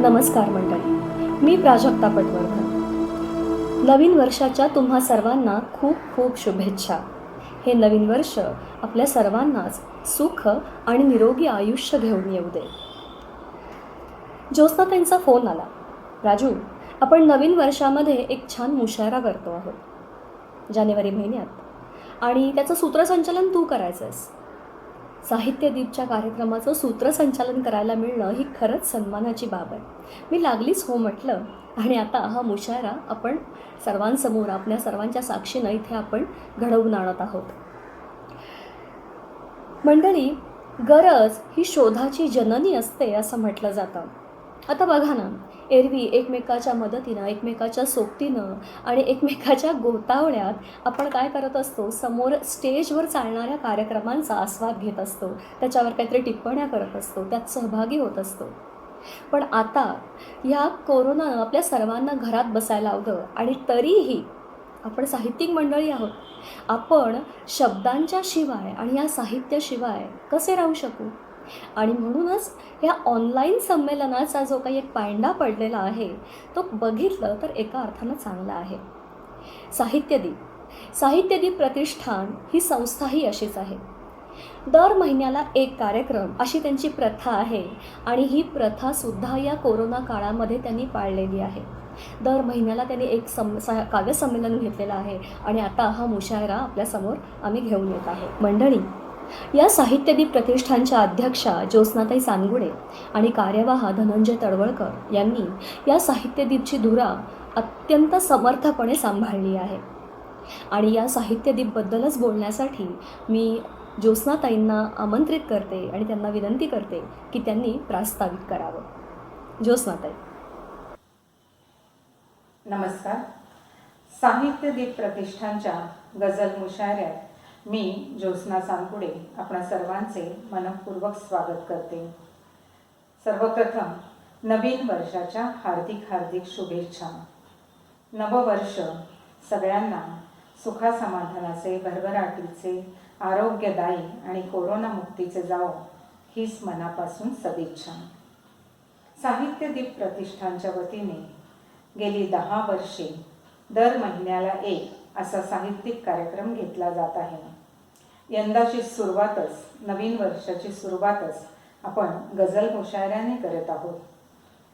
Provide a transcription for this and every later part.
नमस्कार मंडळी, मी प्राजक्ता पटवर्धन. नवीन वर्षाच्या तुम्हा सर्वांना खूप खूप शुभेच्छा. हे नवीन वर्ष आपल्या सर्वांनाच सुख आणि निरोगी आयुष्य घेऊन येऊ दे. ज्योत्स्नाताईंचा फोन आला. राजू, आपण नवीन वर्षामध्ये एक छान मुशायरा करतो आहोत जानेवारी महिन्यात, आणि त्याचं सूत्रसंचालन तू करायचं आहेस. साहित्यदीपच्या कार्यक्रमाचं सूत्रसंचालन करायला मिळणं ही खरंच सन्मानाची बाब आहे. मी लागलीच हो म्हटलं, आणि आता हा मुशायरा आपण सर्वांसमोर आपल्या सर्वांच्या साक्षीनं इथे आपण घडवून आणत आहोत. मंडळी, गरज ही शोधाची जननी असते असं म्हटलं जातं. आता बघा ना, एरवी एकमेकाच्या मदतीनं, एकमेकाच्या सोबतीनं आणि एकमेकाच्या गोतावळ्यात आपण काय करत असतो, समोर स्टेजवर चालणाऱ्या कार्यक्रमांचा आस्वाद घेत असतो, त्याच्यावर काहीतरी टिप्पण्या करत असतो, त्यात सहभागी होत असतो. पण आता ह्या कोरोनानं आपल्या सर्वांना घरात बसायला लावलं, आणि तरीही आपण साहित्यिक मंडळी आहोत. आपण शब्दांच्या शिवाय आणि या साहित्याशिवाय कसे राहू शकू? आणि म्हणूनच ह्या ऑनलाईन संमेलनाचा जो काही एक पायंडा पडलेला आहे, तो बघितलं तर एका अर्थानं चांगला आहे. साहित्यदीप प्रतिष्ठान ही संस्थाही अशीच आहे. दर महिन्याला एक कार्यक्रम अशी त्यांची प्रथा आहे, आणि ही प्रथासुद्धा या कोरोना काळामध्ये त्यांनी पाळलेली आहे. दर महिन्याला त्यांनी एक काव्यसंमेलन घेतलेलं आहे, आणि आता हा मुशायरा आपल्यासमोर आम्ही घेऊन येत आहोत. मंडळी, या साहित्यदीप प्रतिष्ठानच्या अध्यक्षा ज्योत्स्नाताई चांदगुडे आणि कार्यवाह धनंजय तडवळकर यांनी या साहित्यदीपची धुरा अत्यंत समर्थपणे सांभाळली आहे. आणि या साहित्यदीपबद्दलच बोलण्यासाठी मी ज्योत्स्नाताईंना आमंत्रित करते आणि त्यांना विनंती करते की त्यांनी प्रास्ताविक करावं. ज्योत्स्नाताई. नमस्कार. साहित्यदीप प्रतिष्ठानच्या गझल मुशायऱ्यात मी ज्योत्स्ना चांदगुडे आपणा सर्वांचे मनःपूर्वक स्वागत करते. सर्वप्रथम नवीन वर्षाच्या हार्दिक हार्दिक शुभेच्छा. नववर्ष सगळ्यांना सुखासमाधानाचे, भरभराटीचे, आरोग्यदायी आणि कोरोनामुक्तीचे जावो हीच मनापासून सदिच्छा. साहित्यदीप प्रतिष्ठानच्या वतीने गेली 10 वर्षे दर महिन्याला एक असा साहित्यिक कार्यक्रम घेतला जात आहे. यंदाची सुरुवातच, नवीन वर्षाची सुरुवातच आपण गझल मुशायऱ्याने करत आहोत.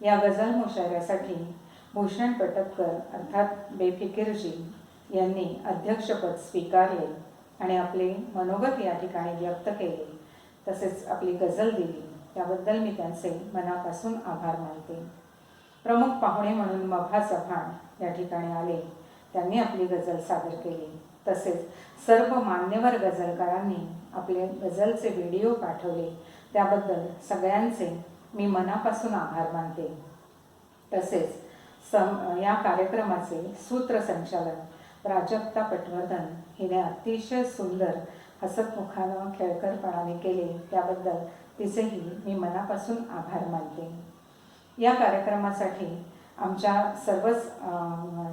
या गझल मुशायऱ्यासाठी भूषण पटककर अर्थात बेफिकीरजी यांनी अध्यक्षपद स्वीकारले आणि आपले मनोगत या ठिकाणी व्यक्त केले, तसेच आपली गझल दिली. त्याबद्दल मी त्यांचे मनापासून आभार मानते. प्रमुख पाहुणे म्हणून मभा चव्हाण या ठिकाणी आले, त्यांनी आपली गझल सादर केली. तसेच सर्व मान्यवर गझलकारांनी आपले गझलचे व्हिडिओ पाठवले, त्याबद्दल सगळ्यांचे मी मनापासून आभार मानते. तसेच या कार्यक्रमाचे सूत्रसंचालन प्राजक्ता पटवर्धन हिने अतिशय सुंदर हसतमुखानं खेळकरपणाने केले, त्याबद्दल तिचेही मी मनापासून आभार मानते. या कार्यक्रमासाठी आमच्या सर्वच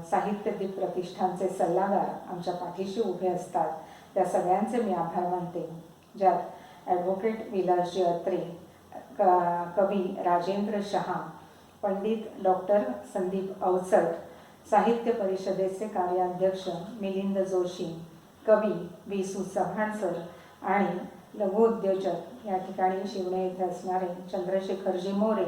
साहित्यदीप प्रतिष्ठानचे सल्लागार आमच्या पाठीशी उभे असतात, त्या सगळ्यांचे मी आभार मानते. ज्यात ॲडव्होकेट विलासजी अत्रे, कवी राजेंद्र शहा, पंडित डॉक्टर संदीप अवचट, साहित्य परिषदेचे कार्याध्यक्ष मिलिंद जोशी, कवी विसू चव्हाण सर आणि लघु उद्योजक या ठिकाणी शिवणे येथे असणारे चंद्रशेखरजी मोरे,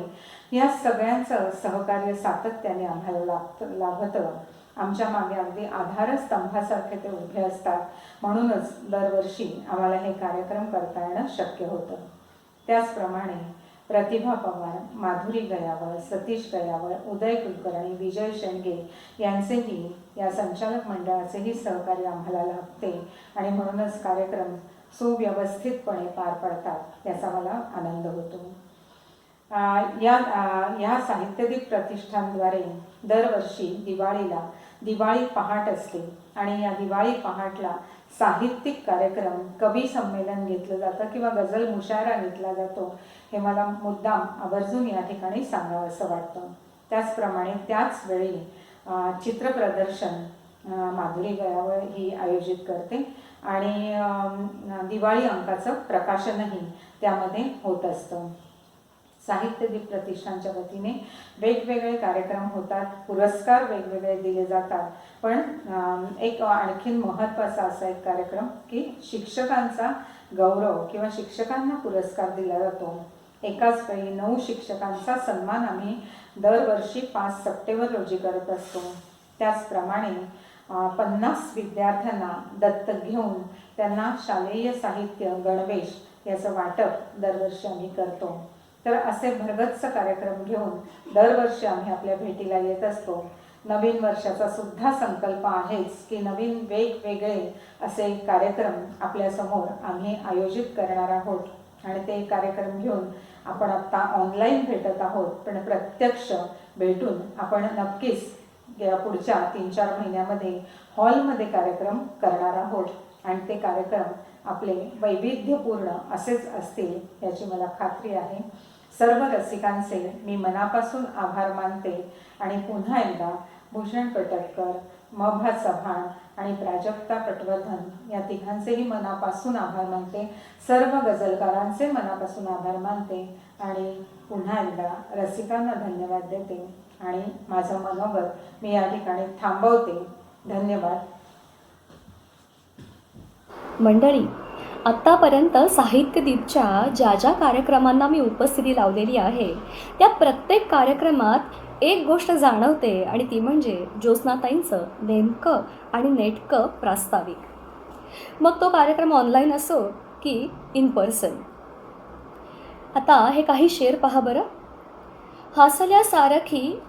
या सगळ्यांचं सहकार्य सातत्याने आम्हाला लाभतं. आमच्या मागे अगदी आधारस्तंभासारखे ते उभे असतात. म्हणूनच दरवर्षी आम्हाला हे कार्यक्रम करता येणं शक्य होतं. त्याचप्रमाणे प्रतिभा पवार, माधुरी गयावळ, सतीश गयावळ, उदय कुलकर्णी, विजय शेंडगे यांचेही, या संचालक मंडळाचेही सहकार्य आम्हाला लाभते, आणि म्हणूनच कार्यक्रम सुव्यवस्थितपणे पार पडतात याचा मला आनंद होतो. या साहित्यदीप प्रतिष्ठानद्वारे दरवर्षी दिवाळीला दिवाळी पहाट असते, आणि या दिवाळी पहाटला साहित्यिक कार्यक्रम, कवी संमेलन घेतलं जातं किंवा गझल मुशायरा घेतला जातो, हे मला मुद्दाम आवर्जून या ठिकाणी सांगावं असं वाटतं. त्याचप्रमाणे त्याच वेळी चित्रप्रदर्शन माधुरी गयावळ ही आयोजित करते, आणि दिवाळी अंकाचं प्रकाशनही त्यामध्ये होत असतं. साहित्यदीप प्रतिष्ठानच्या वतीने वेगवेगळे कार्यक्रम होतात, पुरस्कार वेगवेगळे दिले जातात. पण एक आणखीन महत्त्वाचा असा एक कार्यक्रम की शिक्षकांचा गौरव किंवा शिक्षकांना पुरस्कार दिला जातो. एकाच वेळी 9 शिक्षकांचा सन्मान आम्ही दरवर्षी 5 सप्टेंबर रोजी करत असतो. त्याचप्रमाणे 50 विद्यार्थ्यांना दत्तक घेऊन त्यांना शालेय साहित्य गणवेश याचं वाटप दरवर्षी आम्ही करतो. तर असे भरगच्च कार्यक्रम घेऊन दरवर्षी आम्ही आपल्या भेटीला येत असतो. नवीन वर्षाचा सुद्धा संकल्प आहेच की नवीन वेगवेगळे असे कार्यक्रम आपल्यासमोर आम्ही आयोजित करणार आहोत आणि ते कार्यक्रम घेऊन आपण आत्ता ऑनलाईन भेटत आहोत, पण प्रत्यक्ष भेटून आपण नक्कीच या पुढच्या 3-4 महिन्यामध्ये हॉलमध्ये कार्यक्रम करणार आहोत आणि ते कार्यक्रम आपले वैविध्यपूर्ण असेच असतील याची मला खात्री आहे. सर्व रसिकांचे मी मनापासून आभार मानते आणि पुन्हा एकदा भूषण कटककर, मभा चव्हाण आणि प्राजक्ता पटवर्धन या तिघांचेही मनापासून आभार मानते. सर्व गझलकारांचे मनापासून आभार मानते आणि पुन्हा एकदा रसिकांना धन्यवाद देते आणि माझं मनोगत मी या ठिकाणी थांबवते. धन्यवाद. मंडळी, आत्तापर्यंत साहित्यदीपच्या ज्या ज्या कार्यक्रमांना मी उपस्थिती लावलेली आहे त्या प्रत्येक कार्यक्रमात एक गोष्ट जाणवते आणि ती म्हणजे ज्योत्स्नाताईंचं नेमकं आणि नेटकं प्रास्ताविक. मग तो कार्यक्रम ऑनलाईन असो की इन पर्सन. आता हे काही शेर पहा बरं. हासल्यासारखी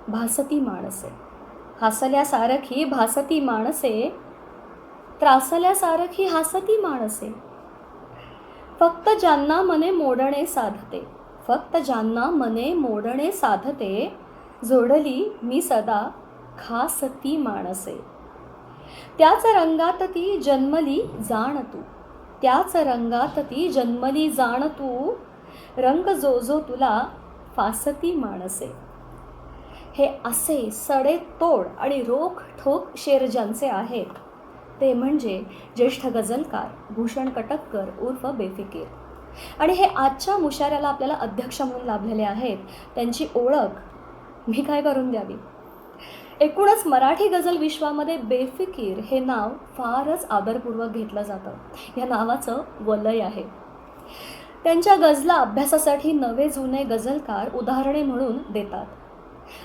भासती माणसे, हासल्यासारखी भासती माणसे, त्रासल्यासारखी हासती माणसे. फक्त ज्यांना मने मोडणे साधते, फक्त ज्यांना मने मोडणे साधते, जोडली मी सदा खासती माणसे. त्याच रंगात ती जन्मली जाण तू, त्याच रंगात ती जन्मली जाण तू, रंग जो जो तुला फासती माणसे. हे असे सडेतोड आणि रोख ठोक शेर ज्यांचे आहेत ते म्हणजे ज्येष्ठ गझलकार भूषण कटककर उर्फ बेफिकीर. आणि हे आजच्या मुशाऱ्याला आपल्याला अध्यक्ष म्हणून लाभलेले आहेत. त्यांची ओळख मी काय करून द्यावी. एकूणच मराठी गझल विश्वामध्ये बेफिकीर हे नाव फारच आदरपूर्वक घेतलं जातं. या नावाचं वलय आहे. त्यांच्या गझला अभ्यासासाठी नवे जुने गझलकार उदाहरणे म्हणून देतात.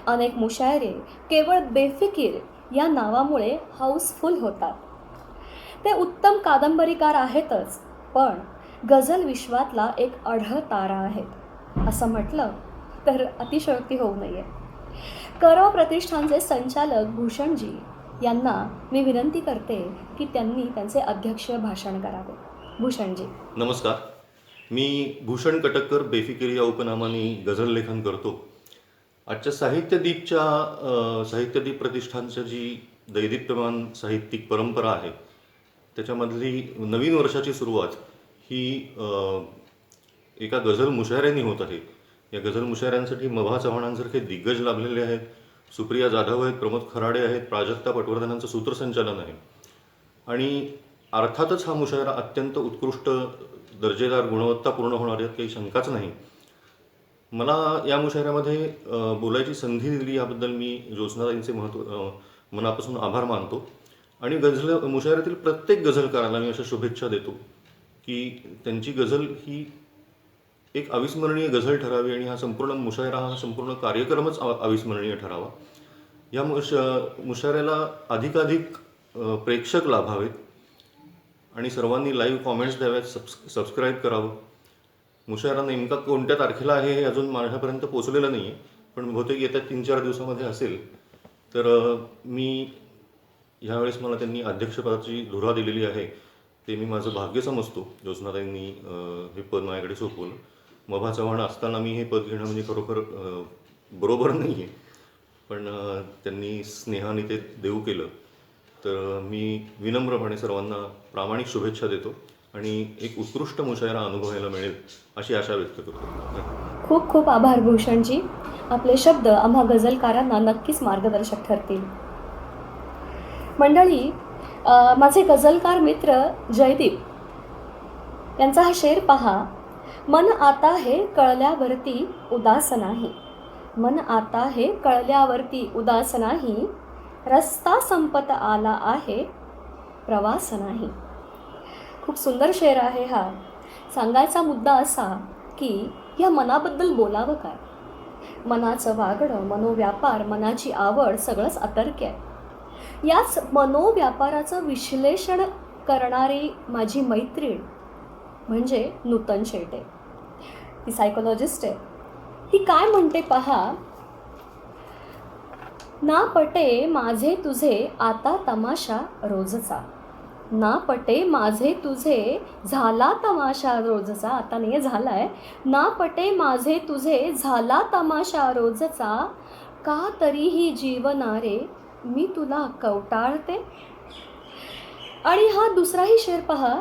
अनेक मुशायरे केवळ बेफिकीर या नावामुळे हाऊसफुल होतात. ते उत्तम कादंबरीकार आहेतच, पण गझल विश्वातला एक अढळ तारा आहेत असं म्हटलं तर अतिशयोक्ती होऊ नये. करव प्रतिष्ठानचे संचालक भूषणजी यांना मी विनंती करते की त्यांनी त्यांचे अध्यक्ष भाषण करावे. भूषणजी. नमस्कार. मी भूषण कटककर बेफिकीर या उपनामाने गझल लेखन करतो. आजच्या साहित्यदीप प्रतिष्ठानच्या जी दैदिप्यमान साहित्यिक परंपरा आहे त्याच्यामधली नवीन वर्षाची सुरुवात ही एका गझल मुशायऱ्याने होत आहे. या गझल मुशायऱ्यांसाठी मभा चव्हाणांसारखे दिग्गज लाभलेले आहेत, सुप्रिया जाधव आहेत, प्रमोद खराडे आहेत, प्राजक्ता पटवर्धनांचं सूत्रसंचालन आहे. आणि अर्थातच हा मुशायरा अत्यंत उत्कृष्ट दर्जेदार गुणवत्तापूर्ण होणार यात काही शंकाच नाही. मला या मुशायऱ्यामध्ये बोलायची संधी दिली याबद्दल मी ज्योत्स्नाताईंचे मनापासून आभार मानतो. आणि मुशायऱ्यातील प्रत्येक गझलकाराला मी अशा शुभेच्छा देतो की त्यांची गझल ही एक अविस्मरणीय गझल ठरावी आणि हा संपूर्ण मुशायरा, हा संपूर्ण कार्यक्रमच अविस्मरणीय ठरावा. या मुशायऱ्याला अधिकाधिक प्रेक्षक लाभावेत आणि सर्वांनी लाईव्ह कॉमेंट्स द्याव्यात, सबस्क्राईब करावं. मुशायरा नेमका कोणत्या तारखेला आहे हे अजून माझ्यापर्यंत पोचलेलं नाही आहे, पण बहुतेक येत्या 3-4 दिवसामध्ये असेल. तर मी ह्यावेळेस मला त्यांनी अध्यक्षपदाची धुरा दिलेली आहे ते मी माझं भाग्य समजतो. ज्योत्स्नाताईंनी हे पद माझ्याकडे सोपवलं. मभा चव्हाण असताना मी हे पद घेणं म्हणजे खरोखर बरोबर नाही आहे, पण त्यांनी स्नेहाने ते देऊ केलं. तर मी विनम्रपणे सर्वांना प्रामाणिक शुभेच्छा देतो आणि एक उत्कृष्ट मुशायरा अनुभवायला मिळेल अशी आशा व्यक्त करतो. खूप खूप आभार भूषणजी. आपले शब्द आम्हा गझलकारांना नक्कीच मार्गदर्शक ठरतील. मंडळी, माझे गझलकार मित्र जयदीप यांचा हा शेर पहा. मन आता हे कळल्यावरती उदास नाही. मन आता हे कळल्यावरती उदास नाही. रस्ता संपत आला आहे प्रवास नाही. खूप सुंदर शेर आहे हा. सांगायचा मुद्दा असा की या मनाबद्दल बोलावं काय. मनाचं वागणं, मनोव्यापार, मनाची आवड सगळंच अतर्क्य आहे. याच मनोव्यापाराचं विश्लेषण करणारी माझी मैत्रीण म्हणजे नूतन शेटे. ती सायकोलॉजिस्ट आहे. ती काय म्हणते पहा. ना पटे माझे तुझे आता तमाशा रोजचा. ना पटे माझे तुझे झाला तमाशा रोजचा. आता नाही झालाय. ना पटे माझे तुझे झाला तमाशा रोजचा. का तरीही जीवनारे मी तुला कवटाळते. आणि हा दुसराही शेर पहा.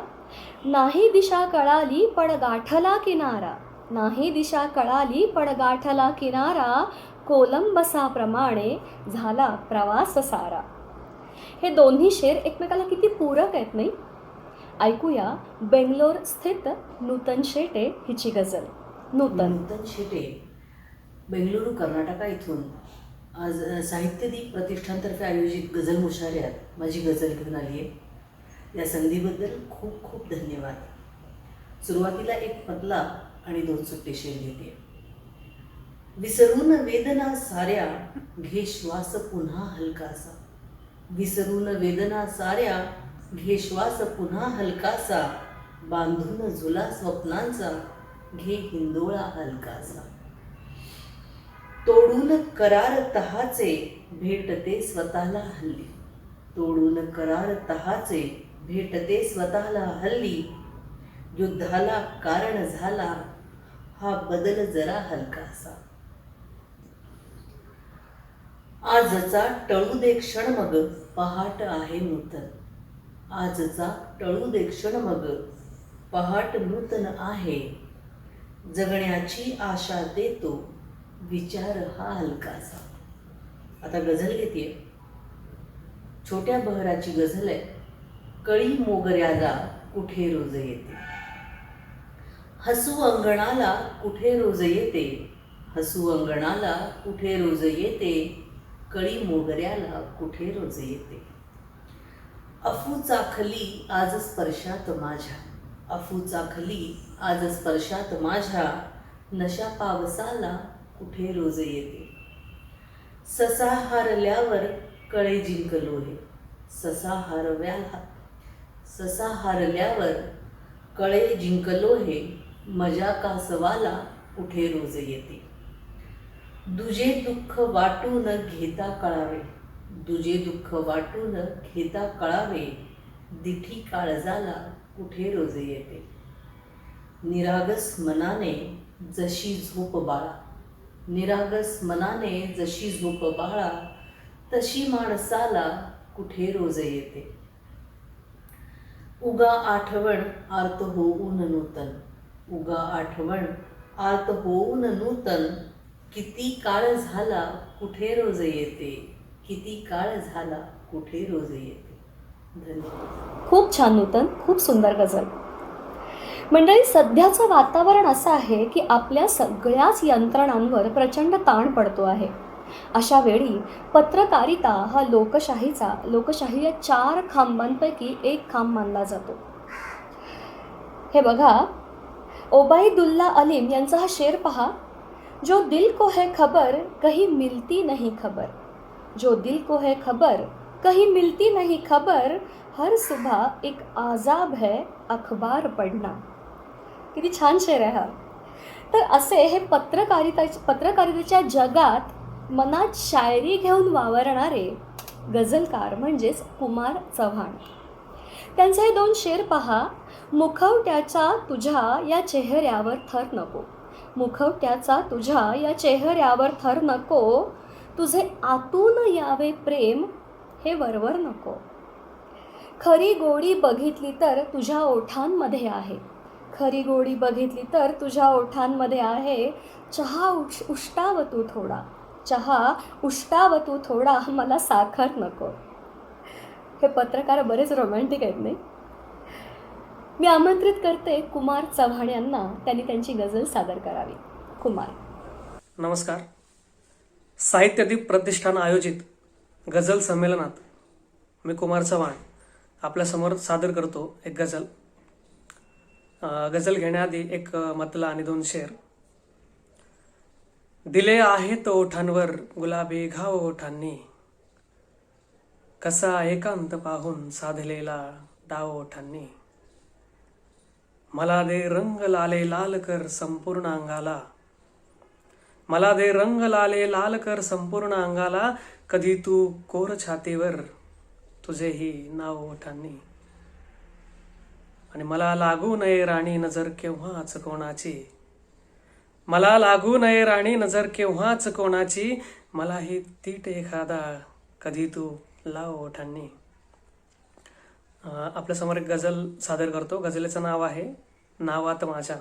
नाही दिशा कळाली पण गाठला किनारा. नाही दिशा कळाली पण गाठला किनारा. कोलंबसाप्रमाणे झाला प्रवास सारा. हे दोन्ही शेर एकमेकाला किती पूरक आहेत नाही. ऐकूया बेंगलोर स्थित नूतन शेटे हिची गझल. नूतन शेटे बेंगलुरू कर्नाटका इथून आज साहित्यदीप प्रतिष्ठानतर्फे आयोजित गझल मुशायऱ्यात माझी गझल घेऊन आली आहे. या संधीबद्दल खूप खूप धन्यवाद. सुरुवातीला एक पतला आणि 2 सुट्टे शेर घेते. विसरून वेदना साऱ्या घे श्वास पुन्हा हलकासा. विसरून वेदना साऱ्या घे श्वास पुन्हा हलकासा. बांधून झुला स्वप्नांचा घे हिंदोळा हलकासा. तोडून करार तहाचे भेटते स्वतःला हल्ली. तोडून करार तहाचे भेटते स्वतःला हल्ली. युद्धाला कारण झाला हा बदल जरा हलकासा. आजचा टळू दे क्षण मग पहाट आहे नूतन. आजचा टळू दे क्षण मग पहाट नूतन आहे. जगण्याची आशा देतो विचार हा हलकासा. आता गझल घेते. छोट्या बहराची गझल आहे. कळी मोगऱ्याला कुठे रोज येते. हसू अंगणाला कुठे रोज येते. हसू अंगणाला कुठे रोज येते. कळी मोगऱ्याला कुठे रोज येते. अफू चाखली आज स्पर्शात माझ्या. अफू चाखली आज स्पर्शात माझ्या. नशा पावसाला कुठे रोज येते. ससा हारल्यावर कळे जिंकलो हे. ससा हारल्यावर कळे जिंकलो हे. मजा कासवाला कुठे रोज येते. दुजे दुःख वाटून घेता कळावे. दुजे दुःख वाटून घेता कळावे. दिठी काळजाला कुठे रोज येते. निरागस मनाने जशी झोप बाळा. निरागस मनाने जशी झोप बाळा. तशी माणसाला कुठे रोज येते. उगा आठवण आर्त होऊन नूतन. उगा आठवण आर्त होऊन नूतन. किती काळ झाला कुठे रोज येते. किती काळ झाला कुठे रोज येते. धन्यवाद. खूप छान नूतन. खूप सुंदर गझल. मंडळी, सध्याचं वातावरण असं आहे की आपल्या सगळ्याच यंत्रणांवर प्रचंड ताण पडतो आहे. अशा वेळी पत्रकारिता हा लोकशाही या 4 खांबांपैकी एक खांब मानला जातो. हे बघा, ओबायदुल्ला अलीम यांचा हा शेर पहा. जो दिल को है खबर कहीं मिलती नहीं खबर. जो दिल को है खबर कहीं मिलती नहीं खबर. हर सुबह एक आजाब है अखबार पढ़ना. किती छान शेर आहे हा. तर असे हे पत्रकारितेच्या जगात मनात शायरी घेऊन वावरणारे गझलकार म्हणजेच कुमार चव्हाण. त्यांचे हे 2 शेर पहा. मुखवट्याचा तुझ्या या चेहऱ्यावर थर नको. मुखवट्याचा तुझ्या या चेहऱ्यावर थर नको. तुझे आतून यावे प्रेम हे वरवर नको. खरी गोडी बघितली तर तुझ्या ओठांमध्ये आहे. खरी गोडी बघितली तर तुझ्या ओठांमध्ये आहे. चहा उष्टाव तू थोडा. चहा उष्टाव तू थोडा. मला साखर नको. हे पत्रकार बरेच रोमॅन्टिक आहेत नाही. मी आमंत्रित करते कुमार चव्हाण यांना, त्यांनी त्यांची गझल सादर करावी. कुमार. नमस्कार. साहित्यदीप प्रतिष्ठान आयोजित गझल संमेलनात मी कुमार चव्हाण आपल्यासमोर सादर करतो एक गझल. गझल घेण्याआधी एक मतला आणि 2 शेर. दिले आहेत ओठांवर गुलाबी घाव ओठांनी, कसा एकांत पाहून साधलेला डाव ओठांनी. मला दे रंग लाले लाल कर संपूर्ण अंगाला, मला दे रंग लाले लाल कर संपूर्ण अंगाला, कधी तू कोर छातीवर तुझेही नाव ओठांनी. आणि मला लागू नये राणी नजर केव्हाच कोणाची, मला लागू नये राणी नजर केव्हाच कोणाची, मलाही तीट एखादा कधी तू लाव ओठांनी. आपल्यासमोर एक गझल सादर करतो. गझलेचं नाव आहे नावात माझ्या.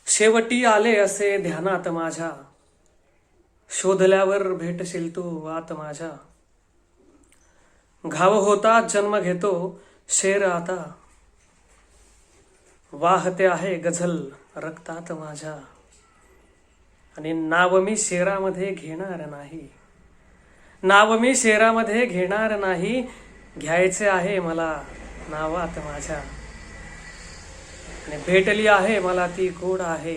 शेवटी आले असे ध्यानात माझ्या, शोधल्यावर भेटशील तू आत माझ्या. घाव होता जन्म घेतो शेर आता, वाहते आहे गझल रक्तात माझ्या. आणि नाव मी शेरामध्ये घेणार नाही, नाव मी शेरामध्ये घेणार नाही, घ्यायचे आहे मला नावात माझ्या. आणि भेटली आहे मला ती गोड आहे,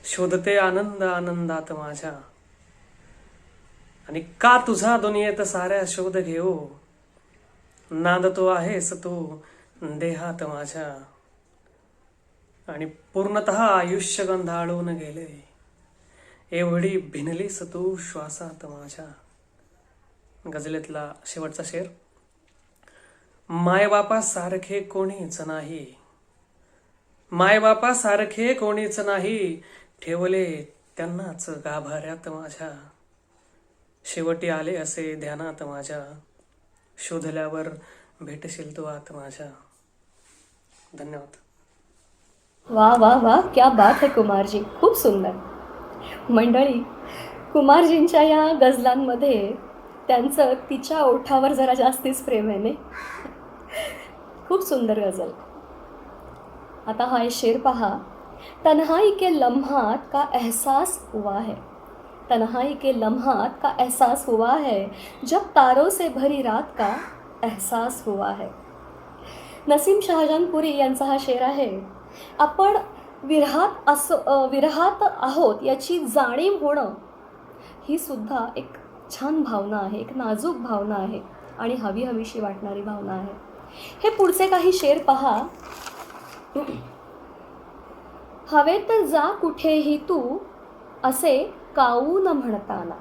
शोधते आनंद आनंदात माझ्या. आणि का तुझा दुनियेत साऱ्या शोध घेऊ, नांदतो आहेस तू देहात माझ्या. आणि पूर्णतः आयुष्य गंधाळून गेले, एवढी भिनलीस तू श्वासात माझ्या. गझलेतला शेवटचा शेर. मायबापा सारखे कोणीच नाही, मायबापा सारखे कोणीच नाही, ठेवले त्यांनाच गाभाऱ्यात माझ्या. शेवटी आले असे ध्यानात माझ्या, शोधल्यावर भेटशील तू आत माझ्या. धन्यवाद. वा वा वा, क्या बात है कुमारजी, खूप सुंदर. मंडळी, कुमारजींच्या या गझलांमध्ये त्यांचं तिच्या ओठावर जरा जास्तीच प्रेम आहे ने. खूप सुंदर गझल. आता हा शेर पहा. तन्हाई के लम्हात का एहसास हुआ है, तन्हाई के लम्हात का एहसास हुआ है, जब तारों से भरी रात का एहसास हुआ है. नसीम शहाजहानपुरी यांचा हा शेर आहे. आपण विरहात आहोत याची जाणीव होणं ही सुद्धा एक छान भावना आहे, एक नाजूक भावना आहे आणि हवीशी वाटणारी भावना आहे. हे पुढचे काही शेर पहा. हवेत जा कुठेही तू असे काऊन म्हणताना.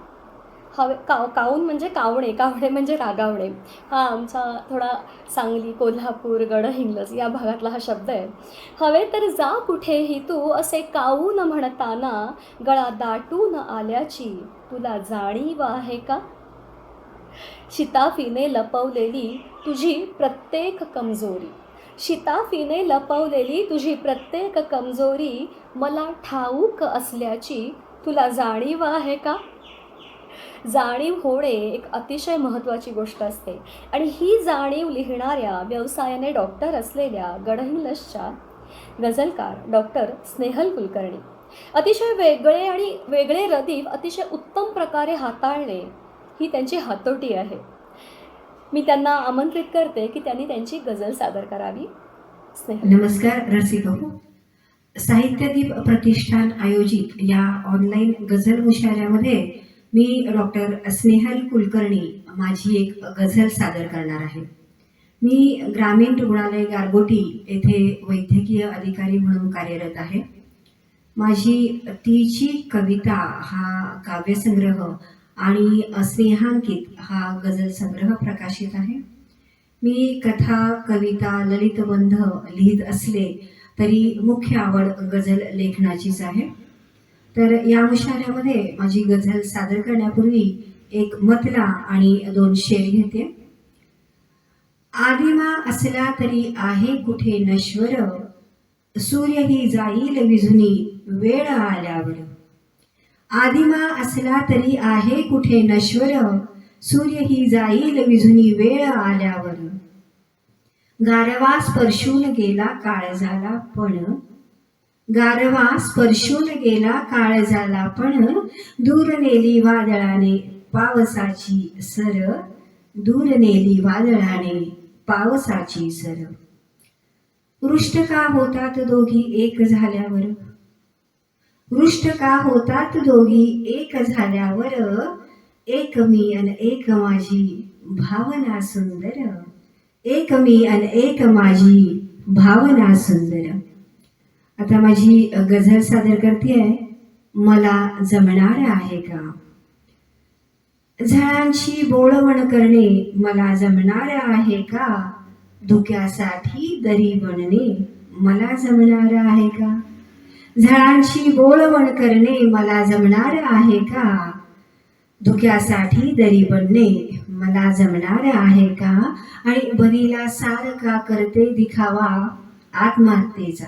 काऊन म्हणजे कावणे, कावणे म्हणजे रागावणे. हा आमचा थोडा सांगली, कोल्हापूर, गडहिंग्लज या भागातला हा शब्द आहे. हवे तर जा कुठेही तू असे काऊन म्हणताना, गळा दाटून आल्याची तुला जाणीव आहे का. शिताफीने लपवलेली तुझी प्रत्येक कमजोरी, शिताफीने लपवलेली तुझी प्रत्येक कमजोरी, मला ठाऊक असल्याची तुला जाणीव आहे का. जाणीव होणे एक अतिशय महत्त्वाची गोष्ट असते आणि ही जाणीव लिहिणाऱ्या, व्यवसायाने डॉक्टर असलेल्या गडहिंग्लजच्या गझलकार डॉक्टर स्नेहल कुलकर्णी अतिशय वेगळे रदीफ अतिशय उत्तम प्रकारे हाताळणे ही त्यांची हातोटी आहे. मी त्यांना आमंत्रित करते की त्यांनी त्यांची गझल सादर करावी. स्नेहल. नमस्कार रसिक हो. साहित्यदीप प्रतिष्ठान आयोजित या ऑनलाईन गझल मुशायऱ्यामध्ये मी डॉक्टर स्नेहल कुलकर्णी माझी एक गझल सादर करणार आहे. मी ग्रामीण रुग्णालय गारगोटी येथे वैद्यकीय अधिकारी म्हणून कार्यरत आहे. माझी तिची कविता हा काव्यसंग्रह आणि स्नेहांकित हा गझल संग्रह प्रकाशित आहे. मी कथा, कविता, ललितबंध लिहित असले तरी मुख्य आवड गझल लेखनाचीच आहे. तर या मुशायऱ्यामध्ये माझी गझल सादर करण्यापूर्वी एक मतला आणि 2 शेर घेते. आदिमा असला तरी आहे कुठे नश्वर, सूर्यही जाईल विझुनी वेळ आल्यावर. आदिमा असला तरी आहे कुठे नश्वर, सूर्यही जाईल विझुनी वेळ आल्यावर. गारवा स्पर्शून गेला काळजाला पण, गारवा स्पर्शून गेला काळजाला पण, दूर नेली वादळाने पावसाची सर, दूर नेली वादळाने पावसाची सर. रुष्ट का होतात दोघी एक झाल्यावर, रुष्ट का होतात दोघी एक झाल्यावर, एक मी अन एक माझी भावना सुंदर, एक मी अन एक माझी भावना सुंदर. आता माझी गझल सादर करते आहे, मला जमणार आहे का. झळांची बोळवण करणे मला जमणार आहे का, धुक्यासाठी दरी बनणे मला जमणार आहे का. झळांची बोळवण करणे मला जमणार आहे का, धुक्यासाठी दरी बनणे मला जमणार आहे का. आणि बनेला सारखा करते दिखावा आत्महत्येचा,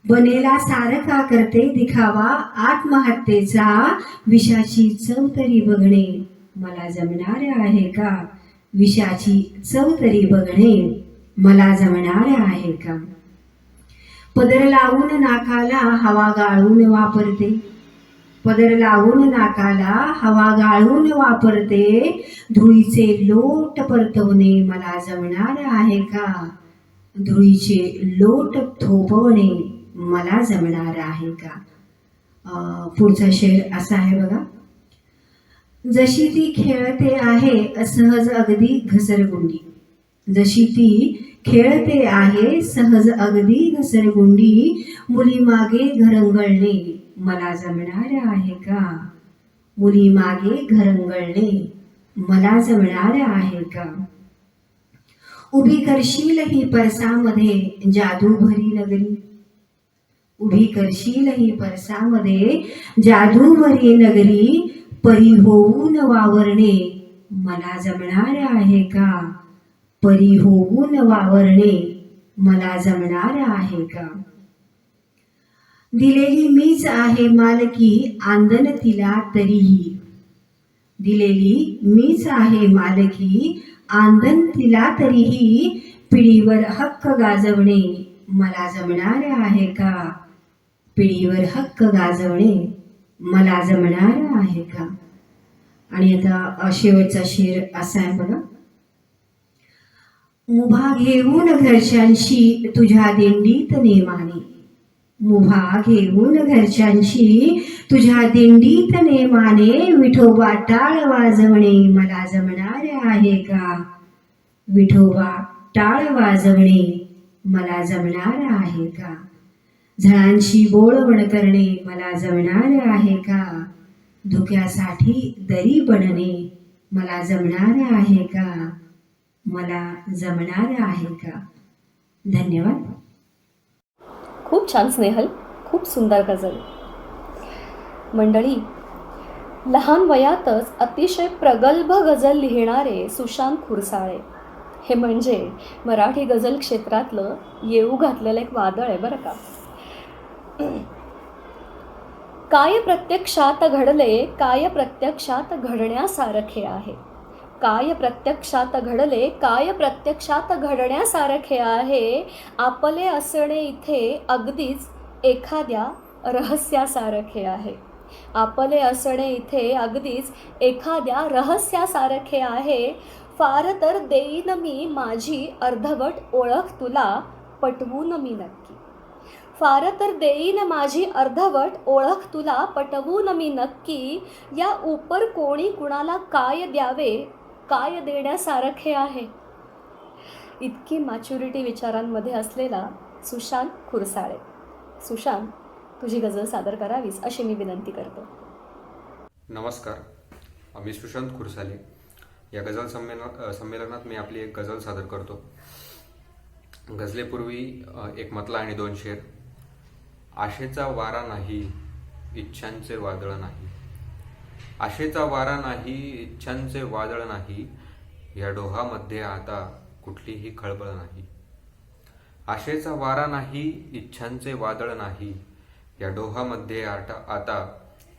बनेला सारखा करते दिखावा आत्महत्येचा, विषाची चव तरी बघणे मला जमणार आहे का, विषाची चव तरी बघणे मला जमणार आहे का. पदर लावून नाकाला हवा गाळून वापरते, पदर लावून नाकाला हवा गाळून वापरते, धुळीचे लोट परतवणे मला जमणार आहे का, धुळीचे लोट थोपवणे मला जमणार आहे का. पुढचा शेर असा आहे बघा. जशी ती खेळते आहे सहज अगदी घसरगुंडी, जशी ती खेळते आहे सहज अगदी घसरगुंडी, मुली मागे घरंगळणे मला जमणार आहे का, मुली मागे घरंगळणे मला जमणार आहे का. उभी करशील ही परसामध्ये जादू भरी नगरी, उभी करशील ही परसामध्ये जादू भरी नगरी, परी होऊन वावरणे मला जमणार आहे का, परी होऊन वावरणे मला जमणार आहे का. दिलेली मीच आहे मालकी आंदन तिला तरीही, दिलेली मीच आहे मालकी आंदन तिला तरीही, पिढीवर हक्क गाजवणे मला जमणार आहे का, पिढीवर हक्क गाजवणे मला जमणार आहे का. आणि आता शेवटचा शेर असा आहे बघा. मुभा घेऊन घरच्यांशी तुझ्या दिंडीत नेमाने, मुभा घेऊन घरच्यांशी तुझ्या दिंडीत नेमाने, विठोबा टाळ वाजवणे मला जमणार आहे का, विठोबा टाळ वाजवणे मला जमणार आहे का. झळांची बोळवण करणे मला जमणार आहे का, धुक्यासाठी दरी बनणे मला जमणार आहे का, मला जमणार आहे का. धन्यवाद. खूप छान स्नेहल, खूप सुंदर गझल. मंडळी, लहान वयातच अतिशय प्रगल्भ गझल लिहिणारे सुशांत खुरसाळे हे म्हणजे मराठी गझल क्षेत्रातलं येऊ घातलेलं एक वादळ आहे बरं का. काय प्रत्यक्षात घडले काय प्रत्यक्षात घडण्यासारखे आहे, काय प्रत्यक्षात घडले काय प्रत्यक्षात घडण्यासारखे आहे, आपले असणे इथे अगदीच एखाद्या रहस्यासारखे आहे, आपले असणे इथे अगदीच एखाद्या रहस्यासारखे आहे. फार तर देईन मी माझी अर्धवट ओळख तुला पटवून मी नक्की, फार तर देईन माझी अर्धवट ओळख तुला पटवून मी नक्की, या उपर कोणी कुणाला काय द्यावे काय देण्यासारखे आहे. इतकी मॅच्युरिटी विचारांमध्ये असलेला सुशांत खुरसाळे. सुशांत, तुझी गझल सादर करावीस अशी मी विनंती करतो. नमस्कार, मी सुशांत खुरसाले. या गझल संमेलनात मी आपली एक गझल सादर करतो. गझलेपूर्वी एक मतला आणि 2 शेर. आशेचा वारा नाही इच्छांचे वादळ नाही, आशेचा वारा नाही इच्छांचे वादळ नाही, या डोहामध्ये आता कुठलीही खळबळ नाही. आशेचा वारा नाही इच्छांचे वादळ नाही, या डोहामध्ये आता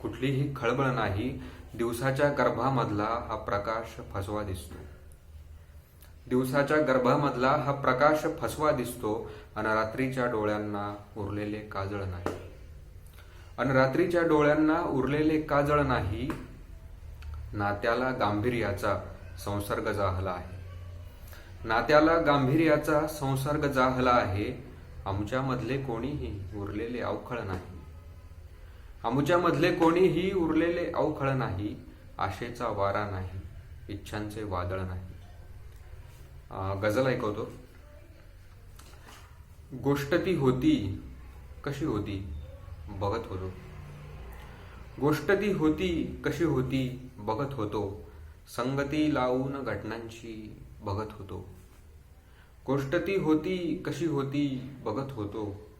कुठलीही खळबळ नाही. दिवसाच्या गर्भामधला हा प्रकाश फसवा दिसतो, दिवसाच्या गर्भामधला हा प्रकाश फसवा दिसतो आणि रात्रीच्या डोळ्यांना उरलेले काजळ नाही. आणि रात्रीच्या डोळ्यांना उरलेले काजळ नाही. नात्याला गांभीर्याचा संसर्ग जाहला आहे. नात्याला गांभीर्याचा संसर्ग जाहला आहे. आमच्यामधले कोणीही उरलेले अवखळ नाही. आमच्यामधले कोणीही उरलेले अवखळ नाही. आशेचा वारा नाही, इच्छांचे वादळ नाही. गझल ऐकवतो. गोष्ट ती होती कशी होती बघत होतो. गोष्ट ती होती कशी होती बघत होतो. संगती लावून घटनांची बघत होतो. गोष्ट ती होती कशी होती बघत होतो.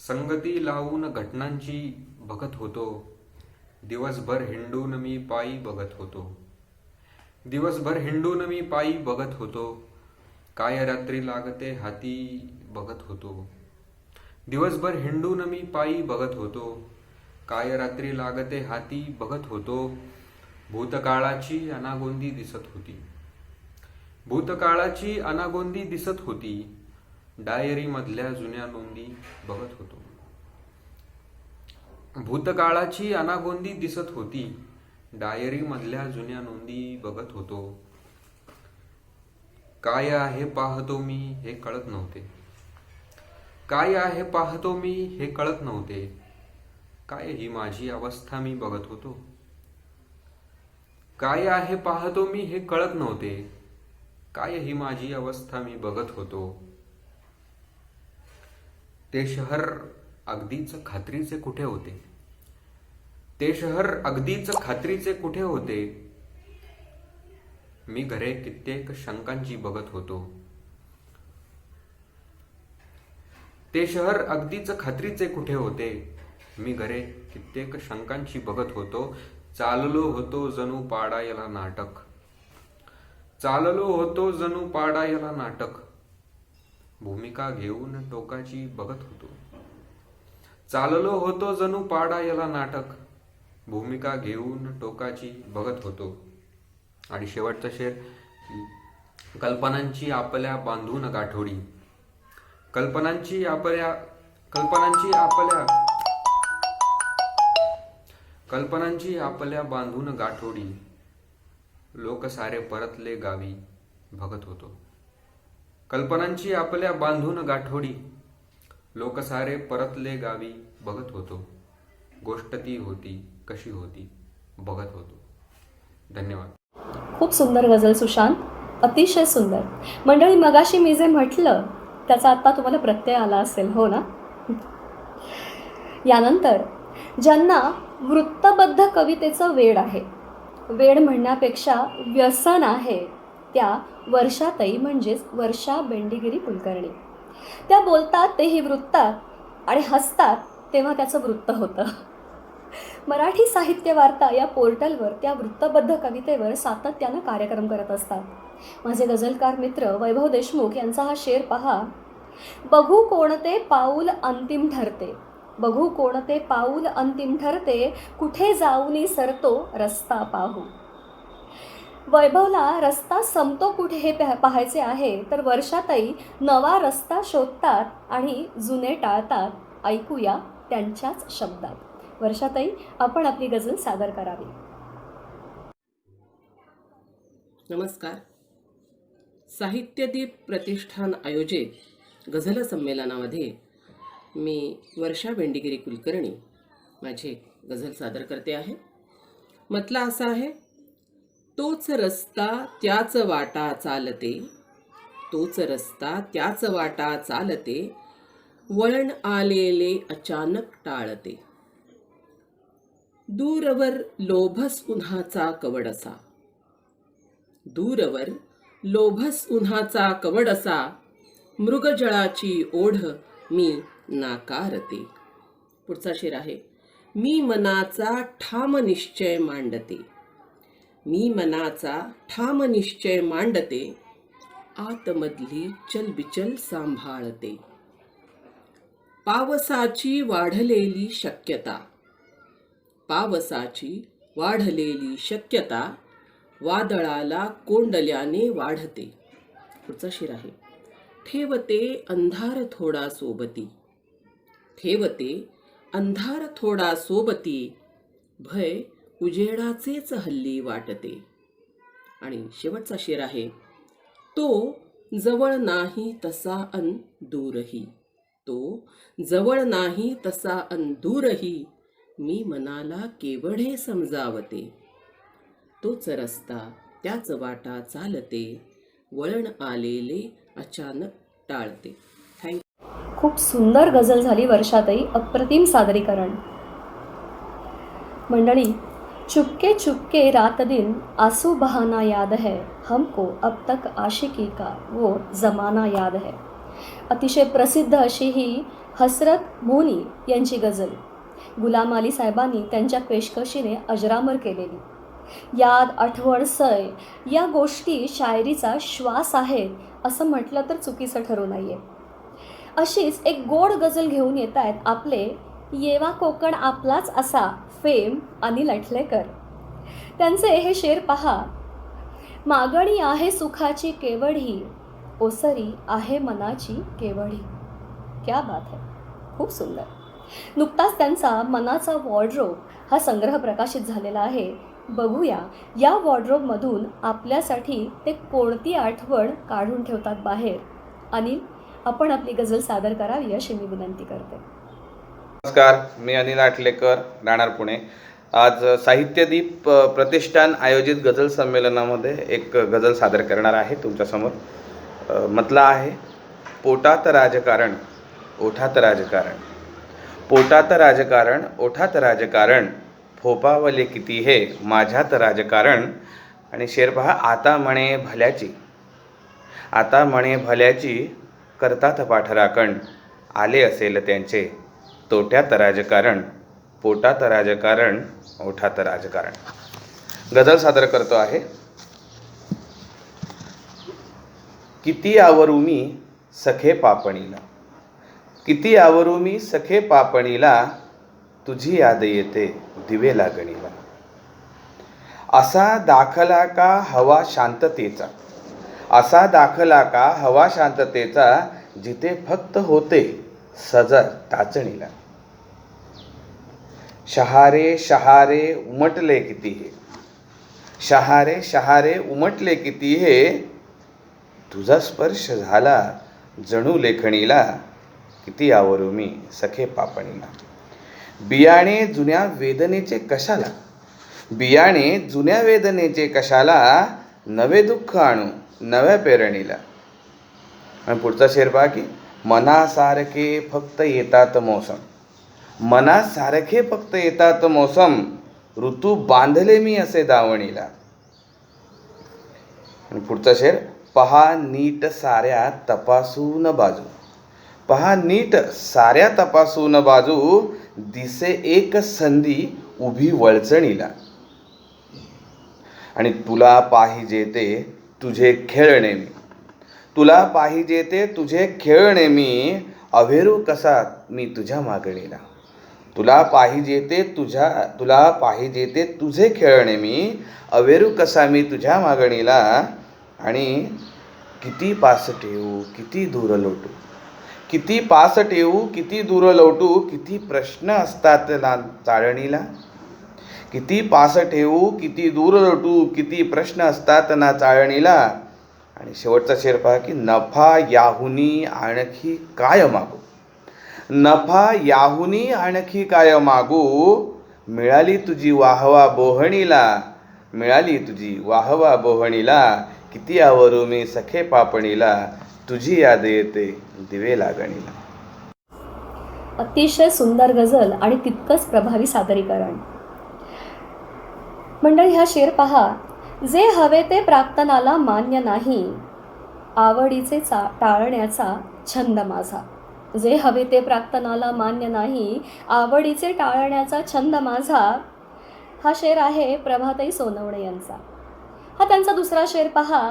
संगती लावून घटनांची बघत होतो. दिवसभर हिंडून मी पायी बघत होतो. दिवसभर हिंडून मी पायी बघत होतो. काय रात्री लागते हाती बघत होतो. दिवसभर हिंडून मी पायी बघत होतो. काय रात्री लागते हाती बघत होतो. भूतकाळाची अनागोंदी दिसत होती. भूतकाळाची अनागोंदी दिसत होती. डायरी मधल्या जुन्या नोंदी बघत होतो. भूतकाळाची अनागोंदी दिसत होती. डायरी मधल्या जुन्या नोंदी बघत होतो. काय आहे पाहतो मी हे कळत नव्हते. काय आहे पाहतो मी हे कळत नव्हते. काय ही माझी अवस्था मी बघत होतो. काय आहे पाहतो मी हे कळत नव्हते. काय ही माझी अवस्था मी बघत होतो. ते शहर अगदीच खात्रीचे कुठे होते. ते शहर अगदीच खात्रीचे कुठे होते. मी घरे कित्येक शंकांची बघत होतो. ते शहर अगदीच खात्रीचे कुठे होते. मी घरे कित्येक शंकांची बघत होतो. चाललो होतो जणू पाडायला नाटक. चाललो होतो जणू पाडायला नाटक. भूमिका घेऊन टोकाची बघत होतो. चाललो होतो जणू पाडायला नाटक. भूमिका घेऊन टोकाची बघत होतो. आणि शेवटचा शेर. कल्पनांची आपल्या बांधून गाठोडी. कल्पनांची आपल्या बांधून गाठोडी. लोक सारे परतले गावी बघत होतो. कल्पनांची आपल्या बांधून गाठोडी. लोक सारे परतले गावी बघत होतो. गोष्ट ती होती कशी होती बघत होतो. धन्यवाद. खूप सुंदर गझल सुशांत, अतिशय सुंदर. मंडळी, मगाशी मी जे म्हटलं त्याचा आत्ता तुम्हाला प्रत्यय आला असेल, हो ना? यानंतर ज्यांना वृत्तबद्ध कवितेचं वेड आहे, वेड म्हणण्यापेक्षा व्यसन आहे, त्या वर्षाताई म्हणजेच वर्षा बेंडेगिरी कुलकर्णी. त्या बोलतात तेही वृत्तात आणि हसतात तेव्हा त्याचं वृत्त होतं. मराठी साहित्य वार्ता या पोर्टलवर त्या वृत्तबद्ध कवितेवर सातत्यानं कार्यक्रम करत असतात. माझे गझलकार मित्र वैभव देशमुख यांचा हा शेर पहा. बघू कोणते पाऊल अंतिम ठरते. बघू कोणते पाऊल अंतिम ठरते. कुठे जाऊनी सरतो रस्ता पाहू. वैभवला रस्ता संपतो कुठे हे पाहायचे आहे, तर वर्षाताई नवा रस्ता शोधतात आणि जुने टाळतात. ऐकूया त्यांच्याच शब्दात. वर्षाताई, आपण आपली गझल सादर करावी. नमस्कार. साहित्यदीप प्रतिष्ठान आयोजित गझल संमेलनामध्ये मी वर्षा बेंडेगिरी कुलकर्णी माझी गझल सादर करते आहे. मतला असा आहे. तोच रस्ता त्याच वाटा चालते. तोच रस्ता त्याच वाटा चालते. वळण आलेले अचानक टाळते. दूरवर लोभस उन्हाचा कवडसा. दूरवर लोभस उन्हाचा कवडसा. मृगजळाची ओढ मी नाकारते. पुढचा शेर आहे. मी मनाचा ठाम निश्चय मांडते. मी मनाचा ठाम निश्चय मांडते. आतमधली चलबिचल सांभाळते. पावसाची वाढलेली शक्यता. पावसाची वाढलेली शक्यता वादळाला कोंडल्याने वाढते. पुढचा शेर आहे. ठेवते अंधार थोडा सोबती, ठेवते अंधार थोडा सोबती, भय उजेडाचेच हल्ली वाटते. आणि शेवटचा शेर आहे. तो जवळ नाही तसा अन दूरही, तो जवळ नाही तसा अन दूरही, मी मनाला केवढे समजावते. तोच रस्ता त्याच वाटा चालते, वळण आलेले अचानक टाळते. थँक्यू. खूप सुंदर गझल झाली वर्षाताई, अप्रतिम सादरीकरण. मंडळी, चुपके चुपके रात दिन आंसू बहाना याद है, हमको अब तक आशिकी का वो जमाना याद है. अतिशय प्रसिद्ध अशी ही हसरत मोनी यांची गझल गुलाम अली साहेबांनी त्यांच्या पेशकशीने अजरामर केलेली. याद, आठवण, सय या गोष्टी शायरीचा श्वास आहेत असं म्हटलं तर चुकीचं ठरू नये. अशीच एक गोड गझल घेऊन येत आहेत आपले येवा कोकण आपलाच असा फेम अनिल अठलेकर. त्यांचे हे शेर पहा. मागणी आहे सुखाची केवढी, ओसरी आहे मनाची केवढी. क्या बात है, खूप सुंदर. नुकताच त्यांचा मनाचा वॉर्डरोब हा संग्रह प्रकाशित झालेला आहे. बघूया या वॉर्डरोबमधून आपल्यासाठी ते कोणती आठवण काढून ठेवतात बाहेर. अनिल, आपण आपली गझल सादर करावी अशी मी विनंती करते. नमस्कार, मी अनिल आटलेकर, राहणार पुणे. आज साहित्यदीप प्रतिष्ठान आयोजित गझल संमेलनामध्ये एक गझल सादर करणार आहे तुमच्यासमोर. म्हटलं आहे, पोटात राजकारण ओठात राजकारण, पोटात राजकारण ओठात राजकारण, फोपावले किती हे माझ्यात राजकारण. आणि शेर पहा. आता म्हणे भल्याची, आता म्हणे भल्याची, करतात पाठराखण, आले असेल त्यांचे तोट्यात राजकारण, पोटात राजकारण ओठात राजकारण. गझल सादर करतो आहे. किती आवरू मी सखे पापणीला, किती आवरू मी सखे पापणीला, तुझी याद येते दिवे लागणीला. असा दाखला का हवा शांततेचा, असा दाखला का हवा शांततेचा, जिथे फक्त होते सजर टाचणीला. शहारे शहारे उमटले किती हे, शहारे शहारे उमटले किती हे, तुझा स्पर्श झाला जणू लेखणीला. किती आवरू मी सखे पापणीला. बियाणे जुन्या वेदनेचे कशाला, बियाणे जुन्या वेदनेचे कशाला, नवे दुःख आणू नव्या पेरणीला. आणि पुढचा शेर पहा की. मनासारखे फक्त येतात मोसम, मनासारखे फक्त येतात मोसम, ऋतू बांधले मी असे दावणीला. आणि पुढचा शेर. पहा नीट साऱ्या तपासून बाजू, पहा नीट साऱ्या तपासून बाजू, दिसे एक संधी उभी वळचणीला. आणि तुला पाहिजे ते तुझे खेळणे मी, तुला पाहिजे ते तुझे खेळणे मी, अभेरू कसा मी तुझ्या मागणीला. तुला पाहिजे ते तुला पाहिजे ते तुझे खेळणे मी, अवेरू कसा मी तुझ्या मागणीला. आणि किती पास ठेवू किती दूर लोटू, किती पास ठेवू किती दूर लोटू, किती प्रश्न असतात ना चाळणीला. किती पास ठेवू किती दूर लोटू, किती प्रश्न असतात ना चाळणीला. आणि शेवटचा शेर पहा की. नफा याहुनी आणखी काय मागू, नफा याहुनी आणखी काय मागू, मिळाली तुझी वाहवा बोहणीला, मिळाली तुझी वाहवा बोहणीला. किती आवरू मी सखे पापणीला, तुझी याद येते दिवे लागणीला. अतिशय सुंदर गझल आणि तितकंच प्रभावी सादरीकरण. मंडळी, हा शेर पहा. जे हवे ते प्राक्तनाला मान्य नाही, आवडीचे टाळण्याचा छंद माझा. जे हवे ते प्राक्तनाला मान्य नाही, आवडीचे टाळण्याचा छंद माझा. हा शेर आहे प्रभाताई सोनवणे यांचा. हा त्यांचा दुसरा शेर पहा.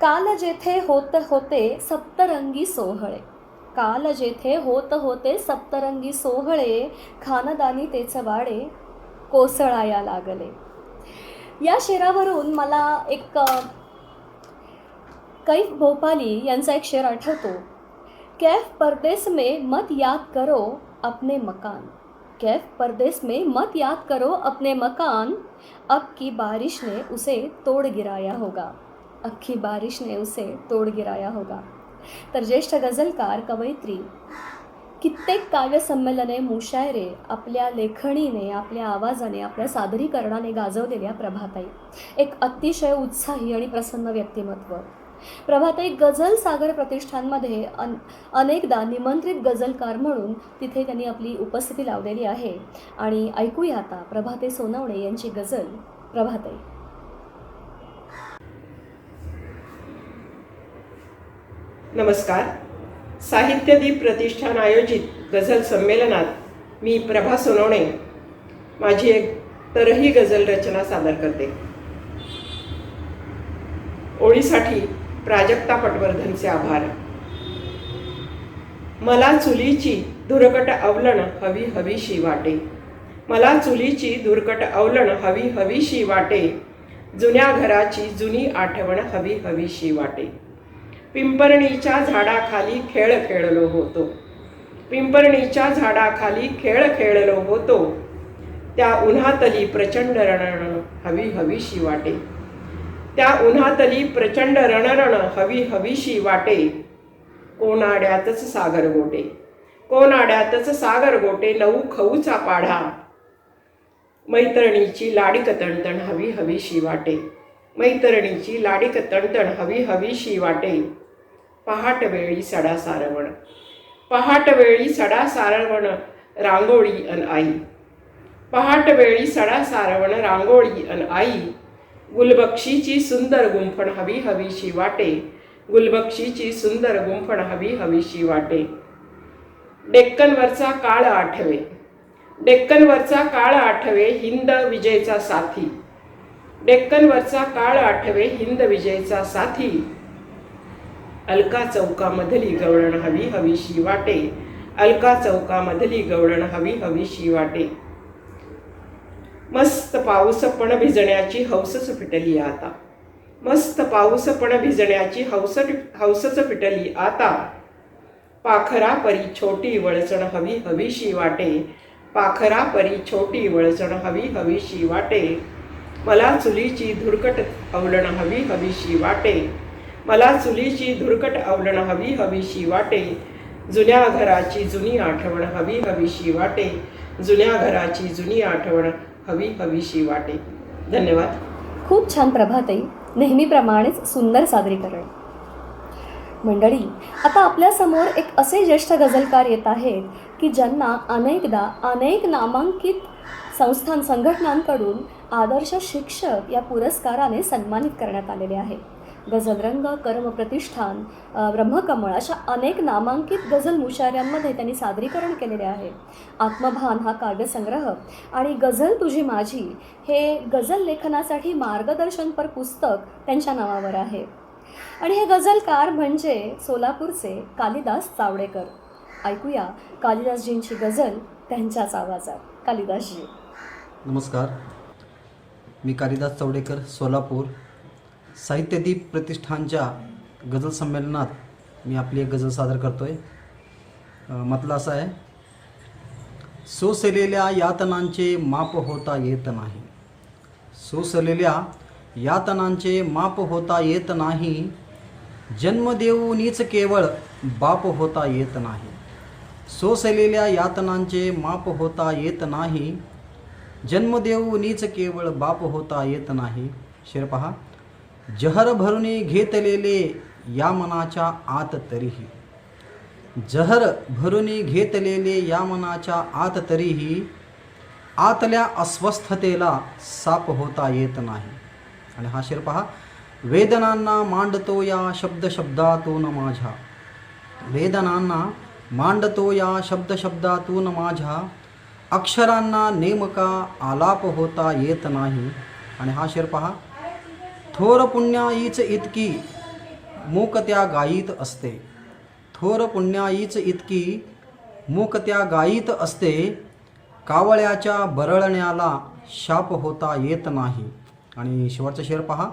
काल जेथे होत होते सप्तरंगी सोहळे, काल जेथे होत होते सप्तरंगी सोहळे, खानदानी तेच वाडे कोसळाया लागले. या शेरावरून मला एक कैफ भोपाली यांचा एक शेर आठवतो, कैफ परदेस में मत याद करो अपने मकान, कैफ परदेस में मत याद करो अपने मकान, अब की बारिश ने उसे तोड़ गिराया होगा, अब की बारिश ने उसे तोड़ गिराया होगा. तर ज्येष्ठ गझलकार, कवयित्री, कित्येक काव्यसंमेलने, मुशायरे आपल्या लेखणीने, आपल्या आवाजाने, आपल्या सादरीकरणाने गाजवलेल्या प्रभाताई, एक अतिशय उत्साही आणि प्रसन्न व्यक्तिमत्व. प्रभाताई गझल सागर प्रतिष्ठानमध्ये अनेकदा निमंत्रित गझलकार म्हणून तिथे त्यांनी आपली उपस्थिती लावलेली आहे. आणि ऐकूया आता प्रभाताई सोनवणे यांची गझल प्रभाताई. नमस्कार. साहित्यदीप प्रतिष्ठान आयोजित गझल संमेलनात मी प्रभा सोनवणे माझी एक तरही गझल रचना सादर करते. ओळीसाठी प्राजक्ता पटवर्धनचे आभार. मला चुलीची धुरकट अवलण हवी हवीशी वाटे, मला चुलीची धुरकट अवलण हवी हवीशी वाटे, जुन्या घराची जुनी आठवण हवी हवीशी वाटे. पिंपरणीच्या झाडाखाली खेळ खेळलो होतो, पिंपरणीच्या झाडाखाली खेळ खेळलो होतो, त्या उन्हातली प्रचंड रणरण हवी हवीशी वाटे, त्या उन्हातली प्रचंड रणरण हवी हवीशी वाटे. कोनाड्यातच सागर गोटे, कोनाड्यातच सागर गोटे, नऊ खऊचा पाढा, मैत्रिणीची लाडीक तणतण हवी हवीशी वाटे, मैत्रिणीची लाडीक तणतण हवी हवीशी वाटे. पहाट वेळी सडा सारवण, पहाट वेळी सडा सारवण रांगोळी अन आई, पहाट वेळी सडा सारवण रांगोळी अन आई. गुलबक्षीची सुंदर गुंफण हवी हवीशी वाटे, गुलबक्षीची सुंदर गुंफण हवी हवीशी वाटे. डेक्कनवरचा काळ आठवे, डेक्कनवरचा काळ आठवे हिंद विजयचा साथी, डेक्कनवरचा काळ आठवे हिंद विजयचा साथी. अलका चौकामधली गवळण हवी हवीशी वाटे, अलका चौकामधली गवळण हवी हवीशी वाटे. मस्त पाऊस पण भिजण्याची हौसच फिटली आता, मस्त पाऊस पण भिजण्याची हौसच फिटली आता. पाखरा परी छोटी वळचण हवी हवीशी वाटे, पाखरा परी छोटी वळचण हवी हवीशी वाटे. मला चुलीची धुरकट अवलण हवी हवीशी वाटे, मला चुलीची धुरकट अवलण हवी हवीशी वाटे. जुन्या घराची जुनी आठवण हवी हवीशी वाटे, जुन्या घराची जुनी आठवण हवी हवीशी वाटे. धन्यवाद. खूप छान प्रभाताई, नेहमीप्रमाणेच सुंदर सादरीकरण. मंडळी, आता आपल्यासमोर एक असे ज्येष्ठ गझलकार येत आहेत की ज्यांना अनेकदा अनेक नामांकित संघटनांकडून आदर्श शिक्षक या पुरस्काराने सन्मानित करण्यात आलेले आहे. गझलरंग, कर्म प्रतिष्ठान, ब्रह्मकमळ अशा अनेक नामांकित गझल मुशायऱ्यांमध्ये त्यांनी सादरीकरण केलेले आहे. आत्मभान हा काव्यसंग्रह आणि गझल तुझी माझी हे गझल लेखनासाठी मार्गदर्शनपर पुस्तक त्यांच्या नावावर आहे. आणि हे गझलकार म्हणजे सोलापूरचे कालिदास चावडेकर. ऐकूया कालिदासजींची गझल त्यांच्याच आवाजात. कालिदासजी. नमस्कार. मी कालिदास चौडेकर, सोलापूर. साहित्यदीप प्रतिष्ठानच्या गझल संमेलनात मी आपली एक गझल सादर करतो आहे. म्हटलं असं आहे, सोसलेल्या यातनांचे माप होता येत नाही, सोसलेल्या यातनांचे माप होता येत नाही, जन्म देऊनीच केवळ बाप होता येत नाही, सोसलेल्या यातनांचे माप होता येत नाही, जन्म देऊनीच केवळ बाप होता येत नाही. शेर पहा. जहर भरुनी घेतलेले या मनाच्या आत तरीही, जहर भरुनी घेतलेले या मनाच्या आत तरीही, आतल्या अस्वस्थतेला साप होता येत नाही. आणि हा शेर पहा. वेदनांना मांडतो या शब्द शब्दातून माझ्या, वेदनांना मांडतो या शब्द शब्दातून माझ्या, अक्षरांना नेमका आलाप होता येत नाही. आणि हा शेर पहा. थोर पुण्याईच इतकी मूक त्या गायीत असते, थोर पुण्याईच इतकी मूक त्या गायीत असते, कावळ्याच्या बरळण्याला शाप होता येत नाही. आणि शेवटचा शेर पहा.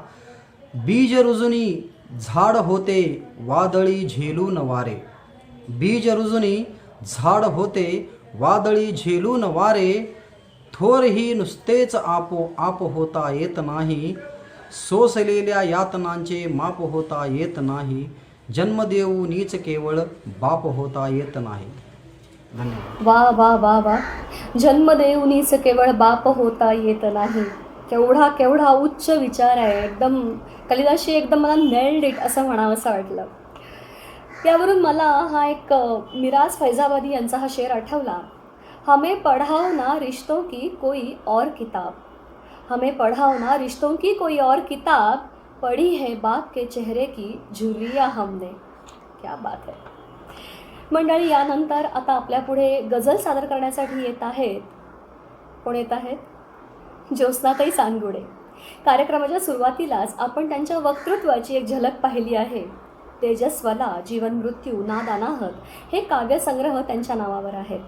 बीज रुजुनी झाड होते वादळी झेलून वारे. बीज रुजणी झाड होते वादळी झेलून वारे. थोरही नुसतेच आप होता येत नाही. सोसलेल्या यातनांचे माप होता येत नाही. जन्म देऊनीच केवळ बाप होता येत नाही. धन्यवाद. वा वा वा वा. जन्म देऊनीच केवळ बाप होता येत नाही. केवढा केवढा उच्च विचार आहे. एकदम कालिदासशी एकदम मला नेल्ड इट असं म्हणावं असं वाटलं. त्यावरून मला हा एक मिराज फैजाबादी यांचा हा शेर आठवला. हमें पढ़ाओ ना रिश्तों की कोई और किताब. हमें पढ़ाओ ना रिश्तों की कोई और किताब. पढ़ी है बाप के चेहरे की झुर्रियाँ हमने. क्या बात है. मंडळी, यानंतर आता आपल्यापुढे गझल सादर करण्यासाठी येत आहेत. कोण येत आहेत? ज्योत्स्नाताई चांदगुडे. कार्यक्रमाच्या सुरुवातीलाच आपण त्यांच्या वक्तृत्वाची एक झलक पाहिली आहे. तेजस्वला, जीवन मृत्यू, नाद अनाहत हे काव्यसंग्रह त्यांच्या नावावर आहेत.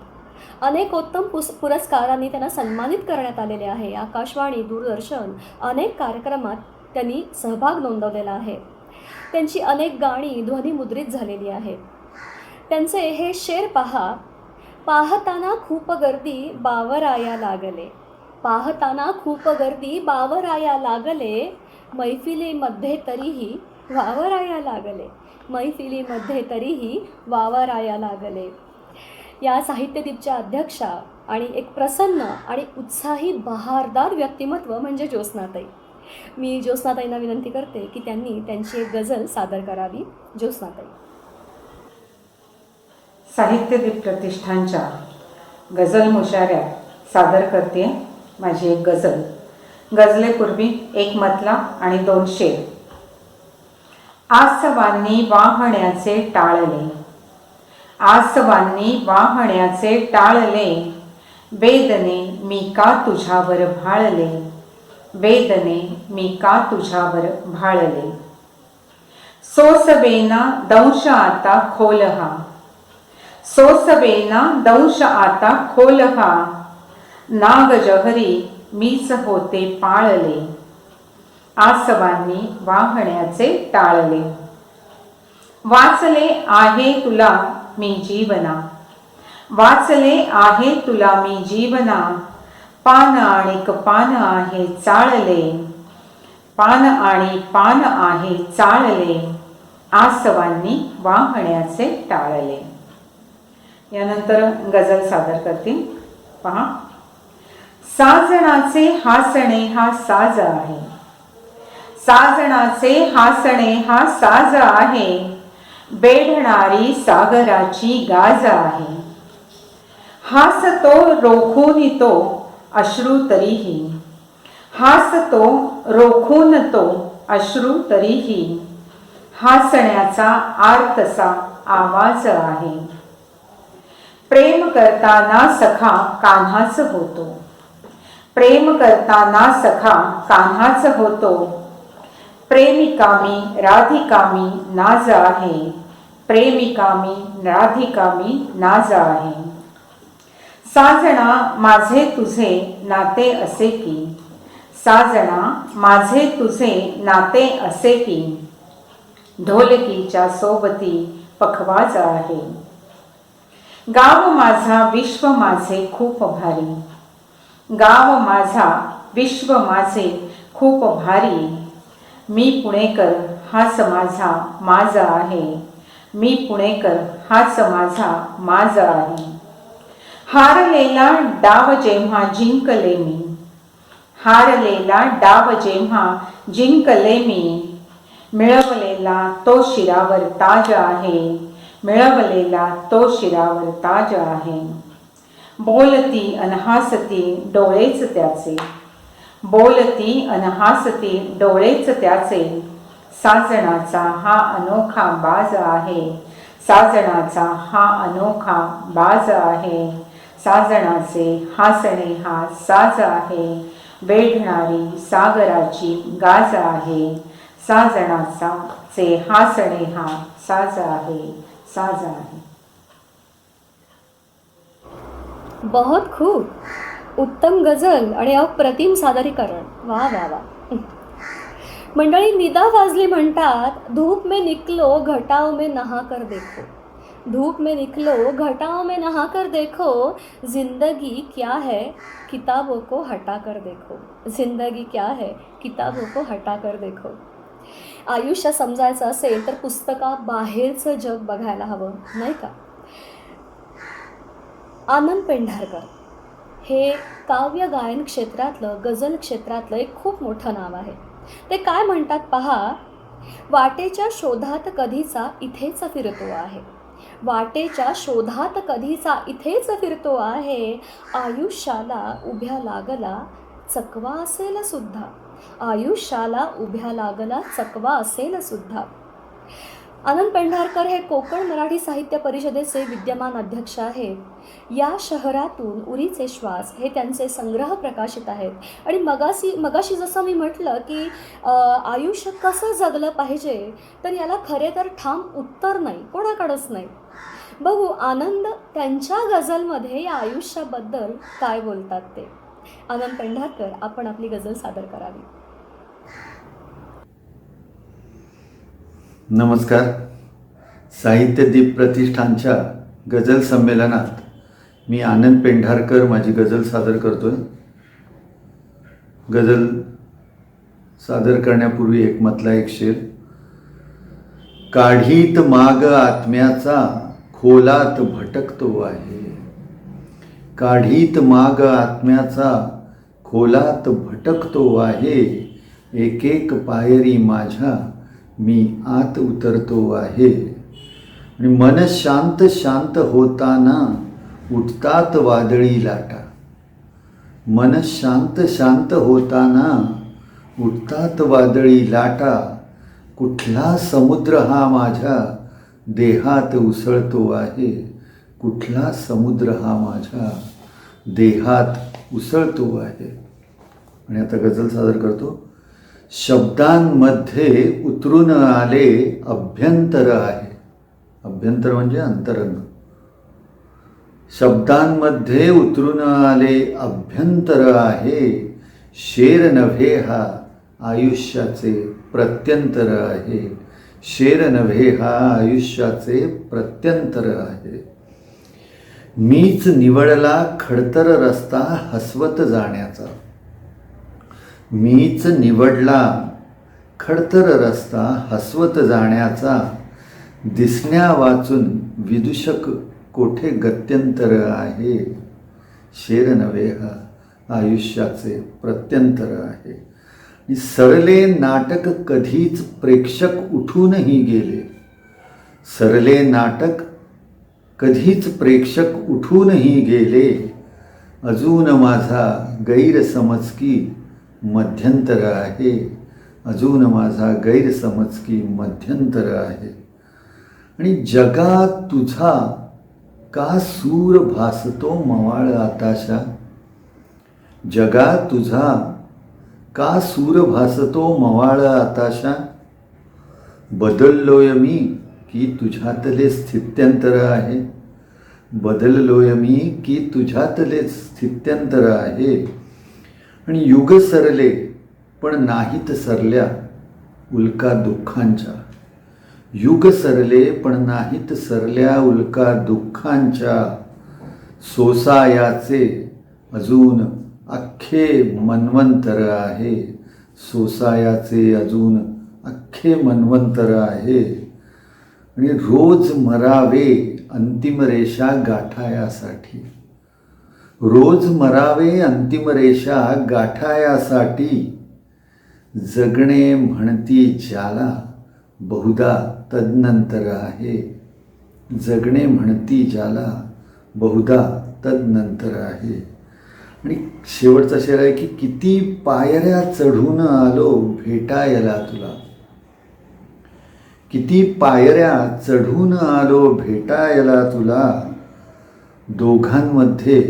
अनेक उत्तम पुरस्कारांनी त्यांना सन्मानित करण्यात आलेले आहे. आकाशवाणी, दूरदर्शन अनेक कार्यक्रमात त्यांनी सहभाग नोंदवलेला आहे. त्यांची अनेक गाणी ध्वनिमुद्रित झालेली आहेत. त्यांचे हे शेर पहा. पाहताना खूप गर्दी बावराया लागले. पाहताना खूप गर्दी बावराया लागले. मैफिलीमध्ये तरीही वावराया लागले. मैफिलीमध्ये तरीही वावराया लागले. या साहित्यदीपच्या अध्यक्षा आणि एक प्रसन्न आणि उत्साही बहारदार व्यक्तिमत्व म्हणजे ज्योत्स्नाताई. मी ज्योत्स्नाताईंना विनंती करते की त्यांनी त्यांची एक गझल सादर करावी. ज्योत्स्नाताई. साहित्यदीप प्रतिष्ठानच्या गझल मुशायऱ्यात सादर करते माझी एक गझल. गझलेपूर्वी एक मतला आणि 2 शेर. आसवांनी वाहण्याचे टाळले. आसवांनी वाहण्याचे टाळले. वेदने मी का तुझ्यावर भाळले. वेदने मी का तुझ्यावर भाळले. सोसवेना दंश आता खोलहा. सोसवेना दंश आता खोलहा. नागजहरी मीच होते पाळले. आसवांनी वाहण्याचे टाळले. वाचले आहे तुला मी जीवना. वाचले आहे तुला मी जीवना. पान आणि पान आहे चाळले. पान आणि पान आहे चाळले. आसवांनी वाहण्याचे टाळले. यानंतर गझल सादर करते. पहा. साजणाचे हासणे हा साज आहे. साजणाचे हासणे हा साज आहे. बेढणारी सागराची गाज आहे. हासतो रोखून तो अश्रू तरीही. हासतो रोखून तो अश्रू तरीही. हासण्याचा आर्तसा आवाज आहे. प्रेम करताना सखा कान्हाच होतो. प्रेम करताना सखा कान्हाच होतो. प्रेमिका मी राधिका मी नाज आहे. प्रेमिका मी राधिका मी नाज आहे. साजना माझे तुझे नाते असे की. साजना माझे तुझे नाते असे की. ढोलकीच्या सोबती पखवाज आहे. गाव माझा विश्व माझे खूप भारी. गाव माझा विश्व माझे खूप भारी. मी पुणेकर हाच माझा माज आहे. मी पुणेकर हाच माझा माज आहे. हारलेला डाव जेव्हा जिंकले मी. हारलेला डाव जेव्हा जिंकले मी. मिळवलेला तो शिरावर ताज आहे. मिळवलेला तो शिरावर ताज आहे. बोलती अनहासती डोळेच त्याचे. बोलती अनहासती डोळेच त्याचे. साजणाचा हा अनोखा बाज आहे. साजणाचा हा अनोखा बाज आहे. साजणाचे हासणे हा साज आहे. वेढणारी सागराची गाज आहे. साजणाचे हासणे हा साज आहे. साज आहे. बहुत खूप उत्तम गझल आणि अप्रतिम सादरीकरण. वा वा वा. मंडळी निदा फाजली म्हणतात, धूप में निकलो घटाओ में नहा कर देखो, धूप में निकलो घटाओं में नहा कर देखो, जिंदगी क्या है किताबों को हटा कर देखो, जिंदगी क्या है किताबों को हटा कर देखो. आयुष्य समजायचं असेल तर पुस्तकाबाहेरचं जग बघायला हवं, नाही का? आनंद पेंढारकर हे काव्य गायन क्षेत्रातलं, गझल क्षेत्रातलं एक खूप मोठं नाव आहे. ते काय म्हणतात पहा, वाटेच्या शोधात कधीचा इथेच फिरतो आहे, वाटेच्या शोधात कधीचा इथेच फिरतो आहे, आयुष्याला उभ्या लागला चकवा असेल सुद्धा, आयुष्याला उभ्या लागला चकवा असेल सुद्धा. आनंद पेंढारकर हे कोकण मराठी साहित्य परिषदेचे विद्यमान अध्यक्ष आहेत. या शहरातून उरीचे श्वास हे त्यांचे संग्रह प्रकाशित आहेत. आणि मगाशी जसं मी म्हटलं की आयुष्य कसं जगलं पाहिजे, तर याला खरे तर ठाम उत्तर नाही, कोणाकडेच नाही. बघू आनंद त्यांच्या गझलमध्ये या आयुष्याबद्दल काय बोलतात ते. आनंद पेंढारकर, आपण आपली गझल सादर करावी. नमस्कार. साहित्यदीप प्रतिष्ठानच्या गझल संमेलनात मी आनंद पेंढारकर माझी गझल सादर करतोय. गझल सादर करण्यापूर्वी एक मतला एक शेर. काढीत माग आत्म्याचा खोलात भटकतो आहे, काढीत माग आत्म्याचा खोलात भटकतो आहे, एक एक पायरी माझ्या मी आत उतरतो आहे. आणि मन शांत शांत होताना उठतात वादळी लाटा, मन शांत शांत होताना उठतात वादळी लाटा, कुठला समुद्र हा माझ्या देहात उसळतो आहे, कुठला समुद्र हा माझ्या देहात उसळतो आहे. आणि आता गझल सादर करतो. शब्दांमध्ये उतरून आले अभ्यंतर आहे, अभ्यंतर म्हणजे अंतरंग. शब्दांमध्ये उतरून आले अभ्यंतर आहे, शेर नव्हे हा आयुष्याचे प्रत्यंतर आहे, शेर नव्हे हा आयुष्याचे प्रत्यंतर आहे. मीच निवडला खडतर रस्ता हसवत जाण्याचा, मीच निवडला खडतर रस्ता हसवत जाण्याचा, दिसण्या वाचून विदूषक कोठे गत्यंतर आहे, शेर नव्हे हा आयुष्याचे प्रत्यंतर आहे. आणि सरले नाटक कधीच प्रेक्षक उठूनही गेले, सरले नाटक कधीच प्रेक्षक उठूनही गेले, अजून माझा गैरसमज की मध्यंतर आहे, अजून माझा गैरसमज की मध्यंतर आहे. आणि जगात तुझा का सूर भासतो मवाळ आताशा, जगात तुझा का सूर भासतो मवाळ आताशा, बदललोय मी की तुझ्यातले स्थित्यंतर आहे, बदललोय मी की तुझ्यातले स्थित्यंतर आहे. आणि युग सरले पण नाहीत सरल्या उल्का दुःखांच्या, युग सरले पण नाहीत सरल्या उल्का दुःखांच्या, सोसायाचे अजून अख्खे मन्वंतर आहे, सोसायाचे अजून अख्खे मन्वंतर आहे. आणि रोज मरावे अंतिम रेषा गाठायासाठी, रोज मरावे अंतिम रेषा गाठायासाठी, जगणे म्हणती ज्याला बहुधा तदनंतर आहे, जगणे म्हणती ज्याला बहुधा तदनंतर आहे. आणि शेवटचा शेर आहे की किती पायऱ्या चढून आलो भेटायला तुला, किती पायऱ्या चढून आलो भेटायला तुला, दोघांमध्ये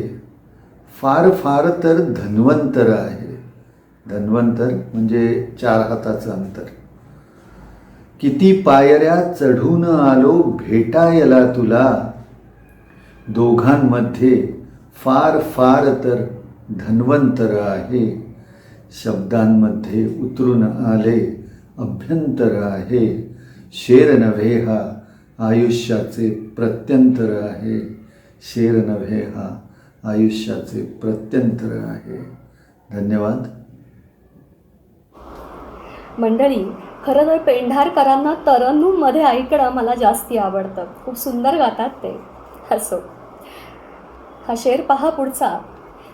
फार फार तर धन्वंतर आहे, धन्वंतर म्हणजे 4 हाताचं अंतर. किती पायऱ्या चढून आलो भेटायला तुला, दोघांमध्ये फार फार तर धन्वंतर आहे, शब्दांमध्ये उतरून आले अभ्यंतर आहे. शेर नव्हे हा आयुष्याचे प्रत्यंतर आहे. शेर नव्हे हा आयुष्याचे प्रत्यंतर आहे. धन्यवाद. मंडळी, खरं तर पेंढारकरांना तरन्नुममध्ये ऐकणं मला जास्ती आवडतं. खूप सुंदर गातात ते. असो, हा शेर पहा पुढचा.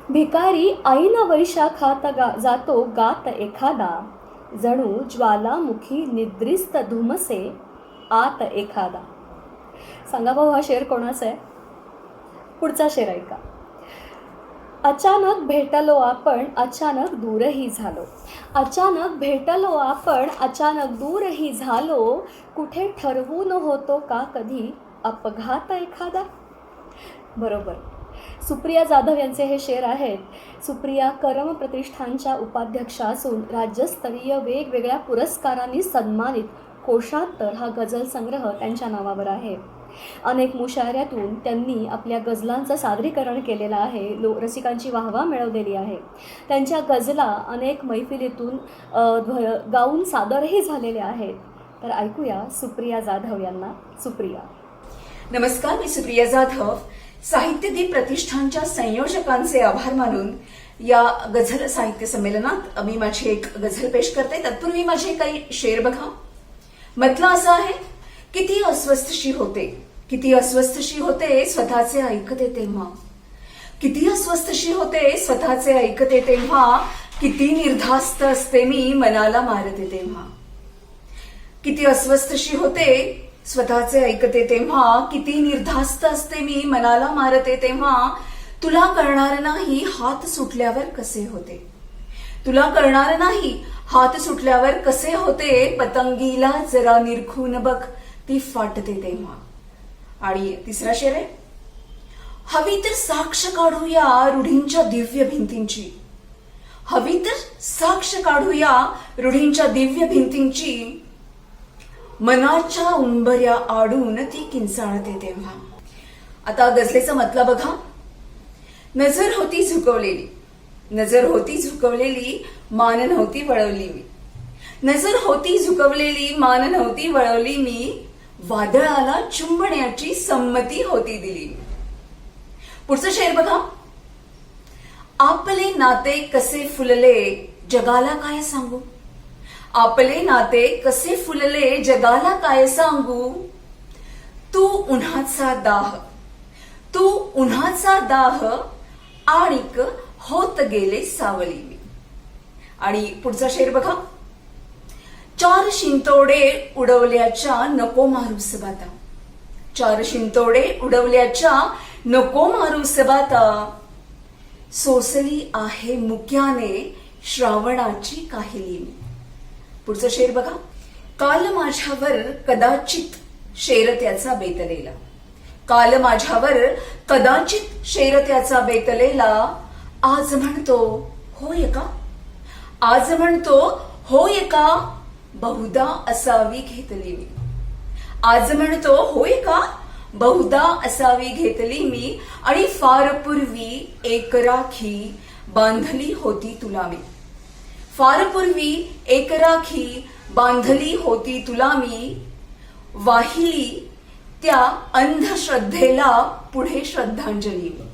भिकारी ऐन वैशाखात जातो गात एखादा, जणू ज्वालामुखी निद्रिस्त धुमसे आत एखादा. सांगा भाऊ, हा शेर कोणाचा आहे? पुढचा शेर ऐका. अचानक भेटलो आपण, अचानक दूरही झालो. अचानक भेटलो आपण, अचानक दूरही झालो. कुठे ठरवून होतो का कधी अपघात एखादा? बरोबर, सुप्रिया जाधव यांचे हे शेर आहेत. सुप्रिया करम प्रतिष्ठानच्या उपाध्यक्षा असून राज्यस्तरीय वेगवेगळ्या पुरस्कारांनी सन्मानित कोशांतर हा गझल संग्रह त्यांच्या नावावर आहे. अनेक मुशायऱ्यातून त्यांनी आपल्या गझलांचं सादरीकरण केलेलं आहे. रसिकांची वाहवा मिळवलेली आहे. त्यांच्या गझला अनेक मैफिलीतून गाऊन सादरही झालेल्या आहेत. तर ऐकूया सुप्रिया जाधव यांना. सुप्रिया. नमस्कार, मी सुप्रिया जाधव. साहित्यदीप प्रतिष्ठानच्या संयोजकांचे आभार मानून या गझल साहित्य संमेलनात मी माझी एक गझल पेश करते. तत्पूर्वी माझे काही शेर बघा. म्हटलं असं आहे, किती अस्वस्थशी होते, किती अस्वस्थशी होते स्वतःचे ऐकते तेव्हा. किती अस्वस्थशी होते स्वतःचे ऐकते तेव्हा. किती निर्धास्त असते मी मनाला मारते तेव्हा. किती अस्वस्थशी होते स्वतःचे ऐकते तेव्हा. किती निर्धास्त असते मी मनाला मारते तेव्हा. तुला कळणार नाही हात सुटल्यावर कसे होते. तुला कळणार नाही हात सुटल्यावर कसे होते. पतंगीला जरा निरखून बघ ती फाटते तेव्हा. आणि तिसरा शेर आहे, हवी तर साक्ष काढूया रूढींच्या दिव्य भिंतींची. हवी तर साक्ष काढूया रूढींच्या दिव्य भिंतींची. मनाच्या उंबऱ्या आडून ती किंचाळते तेव्हा. आता गझलेचा मतलब बघा. नजर होती झुकवलेली, नजर होती झुकवलेली, मान नव्हती वळवली मी. नजर होती झुकवलेली, मान नव्हती वळवली मी. वादळाला चुंबण्याची संमती होती दिली. पुढचं शेर बघा. आपले नाते कसे फुलले जगाला काय सांगू. आपले नाते कसे फुलले जगाला काय सांगू. तू उन्हाचा दाह, तू उन्हाचा दाह, आणिक होत गेले सावली मी. आणि पुढचा शेर बघा. चार शिंतोडे उडवल्याच्या नको मारूस बाता. चार शिंतोडे उडवल्याच्या नको मारूस बाता. सोसली आहे मुक्याने श्रावणाची काहिली मी. पुढचा शेर बघा. काल माझ्यावर कदाचित शेर त्याचा बेतलेला. काल माझ्यावर कदाचित शेर त्याचा बेतलेला. आज म्हणतो होय का. आज म्हणतो होय का. बहुधा असावी घेतली मी. आज म्हणतो होय का. बहुधा असावी घेतली मी. आणि फार पूर्वी एक राखी बांधली होती तुला मी. फार पूर्वी एक राखी बांधली होती तुला मी. वाहिली त्या अंधश्रद्धेला पुढे श्रद्धांजली मी.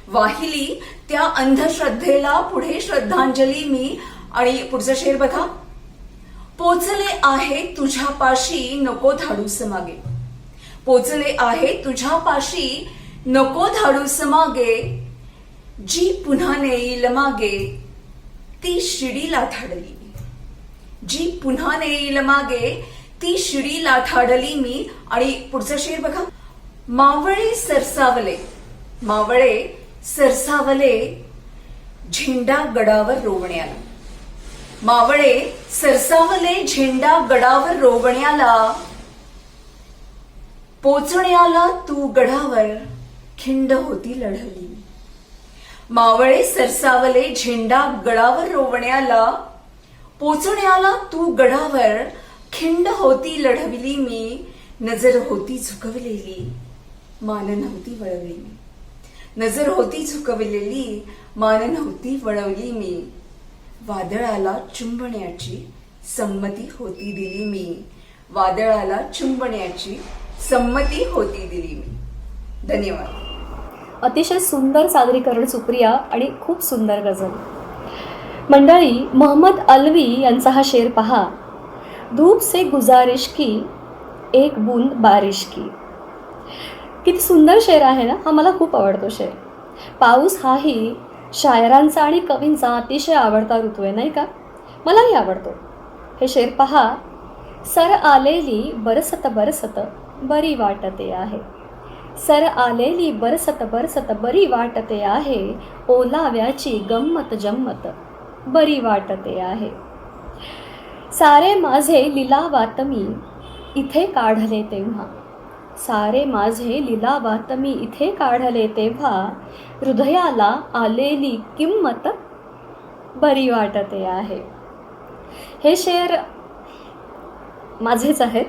वाहिली त्या अंधश्रद्धेला पुढे श्रद्धांजली मी. आणि पुढचा शेर बघा. पोचले आहे तुझ्यापाशी नको धाडूस मागे. पोचले आहे तुझ्यापाशी नको धाडूस मागे. जी पुन्हा नेईल मागे ती शिडीला थाडली मी. जी पुन्हा नेईल मागे ती शिडीला थाडली मी. आणि पुढचा शेर बघा. मावळे सरसावले, मावळे सरसावले झेंडा गडावर रोवण्याला. मावळे सरसावले झेंडा गडावर रोवण्याला. पोचण्याला तू गडावर खिंड होती लढवली. मावळे सरसावले झेंडा गडावर रोवण्याला. पोचण्याला तू गडावर खिंड होती लढविली मी. नजर होती झुकवलेली, मान नव्हती वळवली मी. नजर होती झुकवलेली, मान नव्हती वळवली मी. वादळाला चुंबण्याची संमती होती दिली मी, वादळाला चुंबण्याची संमती होती दिली मी. धन्यवाद. अतिशय सुंदर सादरीकरण सुप्रिया आणि खूप सुंदर गझल. मंडळी, मोहम्मद अलवी यांचा हा शेर पहा. धूप से गुजारिश की एक बूंद बारिश की. किती सुंदर शेर आहे ना. हा मला खूप आवडतो शेर. पाऊस हाही शायरांचा आणि कवींचा अतिशय आवडता ऋतू आहे, नाही का? मलाही आवडतो. हे शेर पहा. सर आलेली बरसत बरसत बरी वाटते आहे. सर आलेली बरसत बरसत बरी वाटते आहे. ओलाव्याची गंमत जम्मत बरी वाटते आहे. सारे माझे लिलावात मी इथे काढले तेव्हा, सारे माझे लिलावात मी इथे काढले तेव्हा, हृदयाला आलेली किंमत बरी वाटते आहे. हे शेर माझेच आहेत.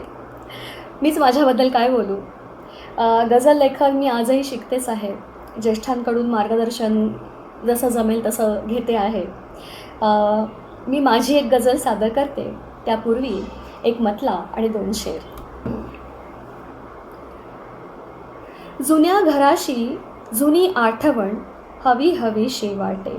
मीच माझ्याबद्दल काय बोलू. गझल लेखन मी आजही शिकतेच आहे. ज्येष्ठांकडून मार्गदर्शन जसं जमेल तसं घेते आहे. मी माझी एक गझल सादर करते. त्यापूर्वी एक मतला आणि 2 शेर. जुन्या घराशी जुनी आठवण हवी हवीशी वाटे.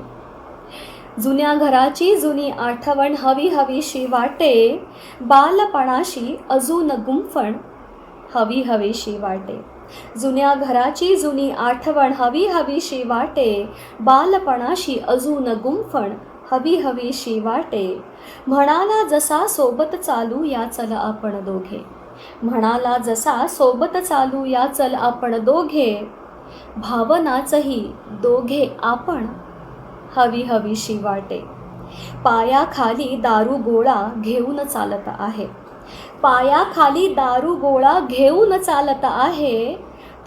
जुन्या घराची जुनी आठवण हवी हवीशी वाटे. बालपणाशी अजून गुंफण हवी हवीशी वाटे. जुन्या घराची जुनी आठवण हवी हवीशी वाटे. बालपणाशी अजून गुंफण हवी हवीशी वाटे. म्हणाला जसा सोबत चालू या चल आपण दोघे. म्हणाला जसा सोबत चालू या चल आपण दोघे. भावनाचही दोघे आपण हवी हवीशी वाटे. पायाखाली दारू गोळा घेऊन चालत आहे. पायाखाली दारू गोळा घेऊन चालत आहे.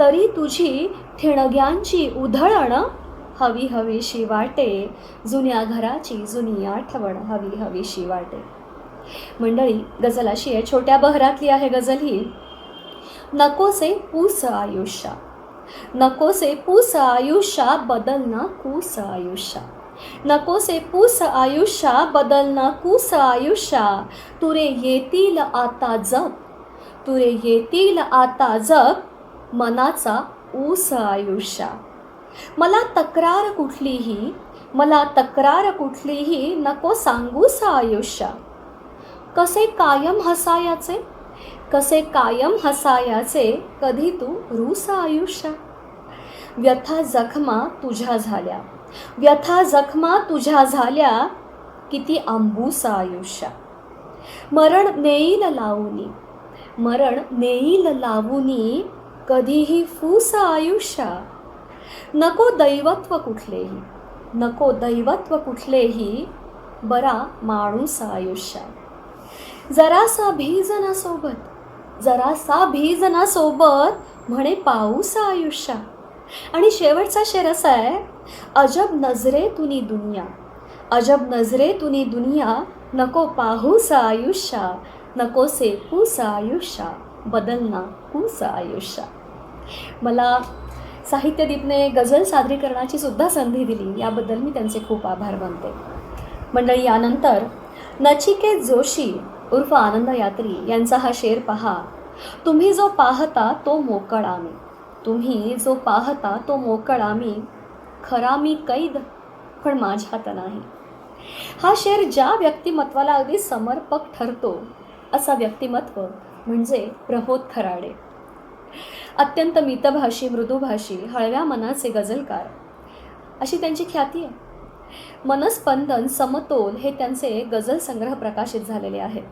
तरी तुझी ठिणग्यांची उधळण हवी हवीशी वाटे. जुन्या घराची जुनी आठवण हवी हवीशी वाटे. मंडळी, गझल अशी आहे. छोट्या बहरातली आहे गझल ही. नकोसे पूस आयुष्या, नकोसे पूस आयुष्या बदलना कूस आयुष्या. नकोसे पूस आयुष्या बदलना कूस आयुष्या. तुरे येतील आता जप, तुरे येतील आता जप मनाचा ऊस आयुष्या. मला तक्रार कुठलीही, मला तक्रार कुठलीही नको सांगूस आयुष्या. कसे कायम हसायाचे, कसे कायम हसायाचे कधी तू रूस आयुष्या. व्यथा जखमा तुझ्या झाल्या, व्यथा जखमा तुझ्या झाल्या किती आंबूस आयुष्या. मरण नेईल लावूनी, मरण नेईल लावूनी कधीही फूस आयुष्या. नको दैवत्व कुठलेही, नको दैवत्व कुठलेही बरा माणूस आयुष्या. जरासा भीजना सोबत, जरासा भीजना सोबत म्हणे पाऊस आयुष्या. आणि शेवटचा शेर असा आहे. अजब नजरे तुनी दुनिया, अजब नजरे तुनी दुनिया नको पाहूस आयुष्या. नकोसे पूस आयुष्या बदलना कूस आयुष्या. मला साहित्यदीपने गझल सादरीकरणाची सुद्धा संधी दिली, याबद्दल मी त्यांचे खूप आभार मानते. मंडळी, यानंतर नचिकेत जोशी उर्फ आनंद यात्री यांचा हा शेर पहा. तुम्ही जो पाहता तो मोकळा मी, तुम्ही जो पाहता तो मोकळा मी. खरा मी कैद पण माझ्यात नाही. हा शेर ज्या व्यक्तिमत्वाला अगदी समर्पक ठरतो असा व्यक्तिमत्व म्हणजे प्रमोद खराडे. अत्यंत मितभाषी, मृदुभाषी, हळव्या मनाचे गझलकार अशी त्यांची ख्याती आहे. मनस्पंदन, समतोल हे त्यांचे गझल संग्रह प्रकाशित झालेले आहेत.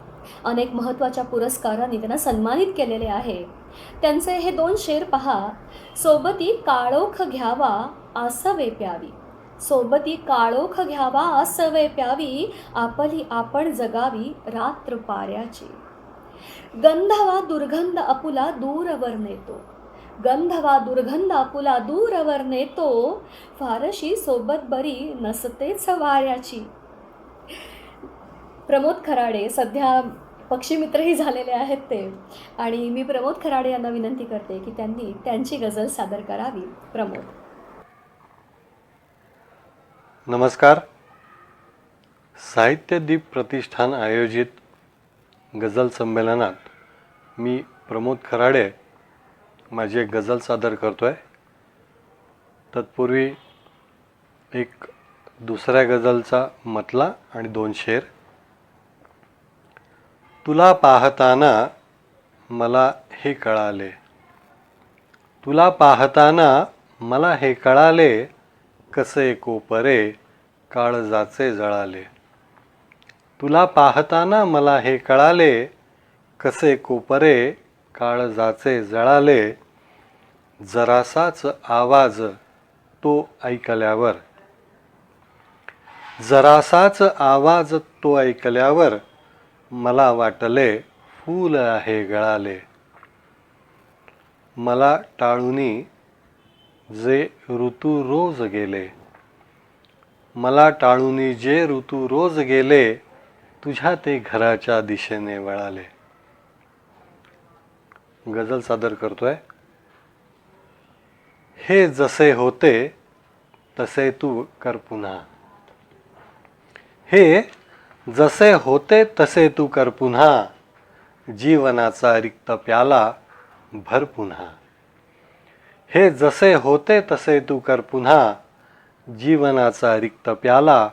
अनेक महत्त्वाच्या पुरस्कारांनी त्यांना सन्मानित केलेले आहे. त्यांचे हे 2 शेर पहा. सोबती काळोख घ्यावा आसवे प्यावी, सोबती काळोख घ्यावा आसवे प्यावी. आपली आपण जगावी रात्र पाऱ्याची. गंधवा दुर्गंध आपुला दूरवर नेतो, गंधवा दुर्गंध आपुला दूरवर नेतो. फारशी सोबत बरी नसतेच वाऱ्याची. प्रमोद खराडे सध्या पक्षीमित्रही झालेले आहेत ते. आणि मी प्रमोद खराडे यांना विनंती करते की त्यांनी त्यांची गझल सादर करावी. प्रमोद. नमस्कार. साहित्यदीप प्रतिष्ठान आयोजित गझल संमेलनात मी प्रमोद खराडे माझी एक गझल सादर करतो आहे. तत्पूर्वी एक दुसऱ्या गझलचा मतला आणि 2 शेर. तुला पाहताना मला हे कळाले, तुला पाहताना मला हे कळाले, कसे कोपरे काळजाचे जळाले. तुला पाहताना मला हे कळाले, कसे कोपरे काळजाचे जळाले. जरासाच आवाज तो ऐकल्यावर, जरासाच आवाज तो ऐकल्यावर, मला वाटले फूल आहे गळाले. मला टाळूनी जे ऋतू रोज गेले, मला टाळूनी जे ऋतू रोज गेले, तुझ्या ते घराच्या दिशेने वळाले. गझल सादर करतोय. हे जसे होते तसे तू कर पुन्हा, हे जसे होते तसे तू कर पुन्हा, जीवनाचा रिक्त प्याला भर पुन्हा. हे जसे होते तसे तू कर पुन्हा, जीवनाचा रिक्त प्याला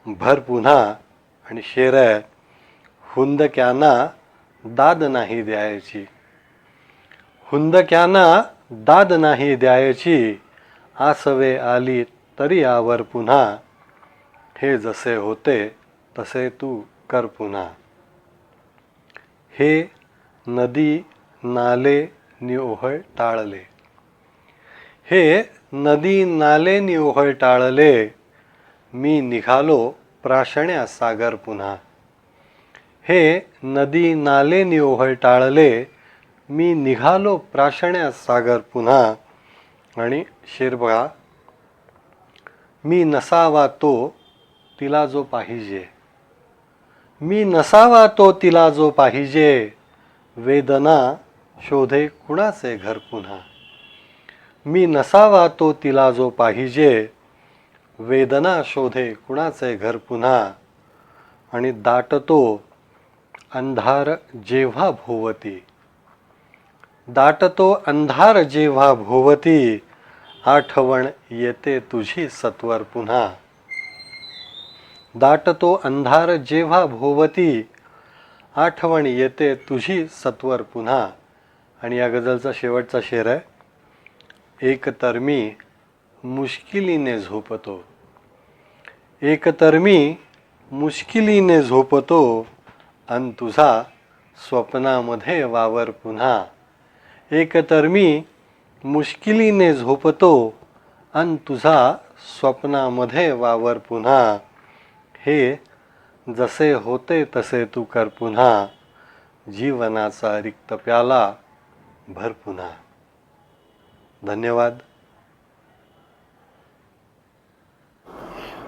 भर पुन्हा. आणि शेर आहे. हुंदक्यांना दाद नाही द्यायची, हुंदक्यांना दाद नाही द्यायची, आसवे आली तरी आवर पुन्हा. हे जसे होते तसे तू कर पुन्हा. हे नदी नाले निओहळ टाळले, हे नदी नाले निओहळ टाळले, मी निघालो प्राशण्या सागर पुन्हा. हे नदी नाले निओहळ टाळले, मी निघालो प्राशण्या सागर पुन्हा. आणि शेर बघा. मी नसावा तो तिला जो पाहिजे, मी नसावा तो तिला जो पाहिजे, वेदना शोधे कुणाचे घर पुन्हा. मी नसावा तो तिला जो पाहिजे, वेदना शोधे कुणाचे घर पुन्हा. आणि दाटतो अंधार जेव्हा भोवती, दाटतो अंधार जेव्हा भोवती, आठवण येते तुझी सत्वर पुन्हा. दाटतो अंधार जेव्हा भोवती, आठवण येते तुझी सत्वर पुन्हा. आणि या गझलचा शेवटचा शेर आहे. एक तर मी मुश्किलीने झोपतो, एक तर मी मुश्किलीने झोपतो, अन तुझा स्वप्नामध्ये वावर पुन्हा. एक तर मी मुश्किलीने झोपतो, अन तुझा स्वप्नामध्ये वावर पुन्हा. हे जसे होते तसे तू कर पुन्हा, जीवनाचा रिक्त प्याला भर पुन्हा. धन्यवाद.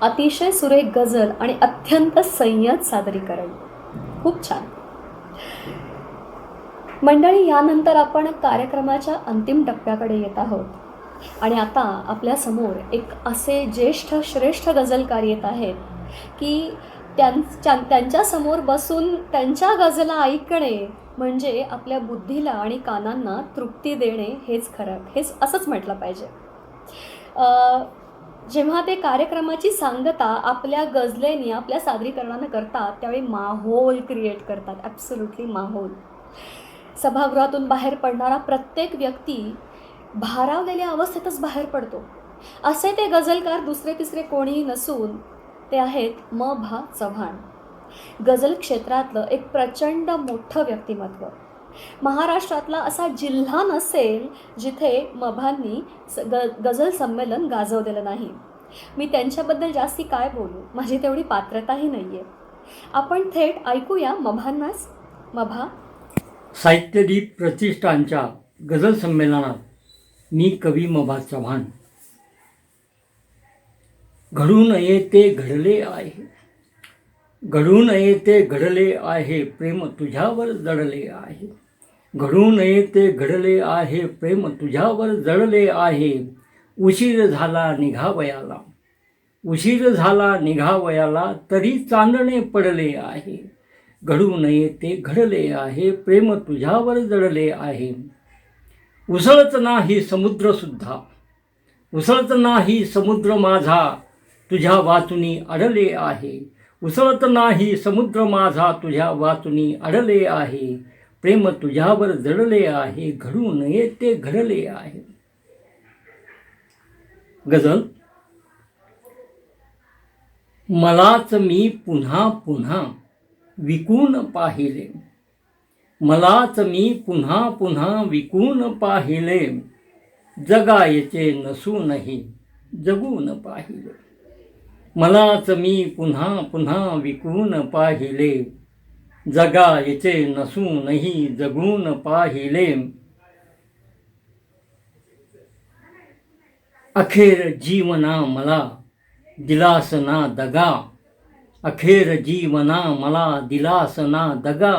अतिशय सुरेख गझल आणि अत्यंत संयत सादरीकरण. खूप छान. मंडळी, यानंतर आपण कार्यक्रमाच्या अंतिम टप्प्याकडे येत आहोत. आणि आता आपल्यासमोर एक असे ज्येष्ठ श्रेष्ठ गझलकार येत आहेत की त्यांच्यासमोर बसून त्यांच्या गझला ऐकणे म्हणजे आपल्या बुद्धीला आणि कानांना तृप्ती देणे हेच खरं, हेच असंच म्हटलं पाहिजे. जेव्हा ते कार्यक्रमाची सांगता आपल्या गझलेनी आपल्या सादरीकरणानं करतात त्यावेळी माहोल क्रिएट करतात. ॲब्सोल्युटली माहोल. सभागृहातून बाहेर पडणारा प्रत्येक व्यक्ती भारावलेल्या अवस्थेतच बाहेर पडतो. असे ते गझलकार दुसरे तिसरे कोणीही नसून ते आहेत म. भा. चव्हाण. गझल क्षेत्रातलं एक प्रचंड मोठं व्यक्तिमत्व. महाराष्ट्रातला असा जिल्हा नसेल जिथे मभांनी गझल संमेलन गाजवलेलं नाही. मी त्यांच्याबद्दल जास्ती काय बोलू, माझी तेवढी पात्रताही नाही आहे. आपण थेट ऐकूया मभांनाच. मभा. साहित्यदीप प्रतिष्ठानच्या गझल संमेलनात मी कवी मभा चव्हाण. घडू नये ते घडले आहे, घडू नये ते घडले आहे, प्रेम तुझ्यावर जडले आहे. घडू नये ते घडले आहे, प्रेम तुझ्यावर जडले आहे. उशीर झाला निघावयाला, उशीर झाला निघावयाला, तरी चांदणे पडले आहे. घडू नये ते घडले आहे, प्रेम तुझ्यावर जडले आहे. उसळत नाही समुद्रसुद्धा, उसळत नाही समुद्र माझा, तुझ्या वाचुनी अडले आहे. उसळत नाही समुद्र माझा, तुझ्या वाचुनी अडले आहे. प्रेम तुझ्यावर जडले आहे, घडू नये ते घडले आहे. गझल. मलाच मी पुन्हा पुन्हा विकून पाहिले, मलाच मी पुन्हा पुन्हा विकून पाहिले. जगायचे नसूनही जगून पाहिले, मलाच मी पुन्हा पुन्हा विकून पाहिले. जगायचे नसूनही जगून पाहिले. अखेर जीवना मला दिलास ना दगा, अखेर जीवना मला दिलास ना दगा.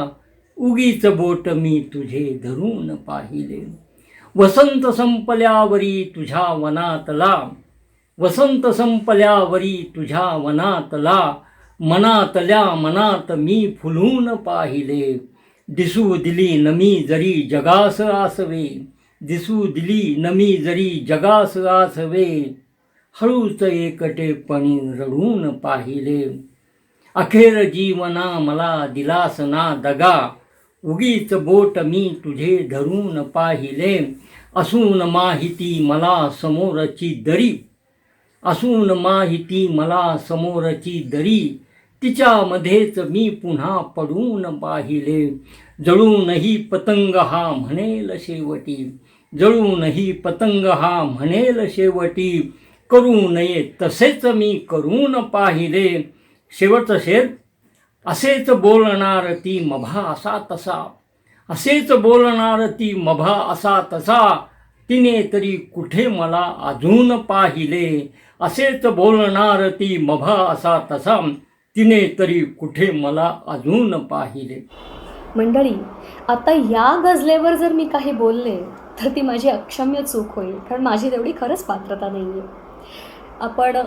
उगीच बोट मी तुझे धरून पाहिले. वसंत संपल्यावरी तुझ्या वनातला, वसंत संपल्यावरी तुझ्या वनातला. मनातल्या मनात मी फुलून पाहिले. दिसू दिली नमी जरी जगास आसवे, दिसू दिली नमी जरी जगास आसवे. हळूच एकटेपणी रडून पाहिले. अखेर जीवना मला दिलास ना दगा, उगीच बोट मी तुझे धरून पाहिले. असून माहिती मला समोरची दरी, असून माहिती मला समोरची दरी. तिच्यामध्येच मी पुन्हा पडून पाहिले. जळूनही पतंग हा म्हणेल शेवटी, जळूनही पतंग हा म्हणेल शेवटी. करू नये तसेच मी करून पाहिले. शेवटचं शेर. असेच बोलणार ती मभा असा तसा, असेच बोलणार ती मभा असा तसा. तिने तरी कुठे मला अजून पाहिले. असेच बोलणार ती मभा असा तसा, तिने तरी कुठे मला अजून पाहिले. मंडळी, आता या गझलेवर जर मी काही बोलले तर ती माझी अक्षम्य चूक होईल, कारण माझी तेवढी खरंच पात्रता नाही आहे. आपण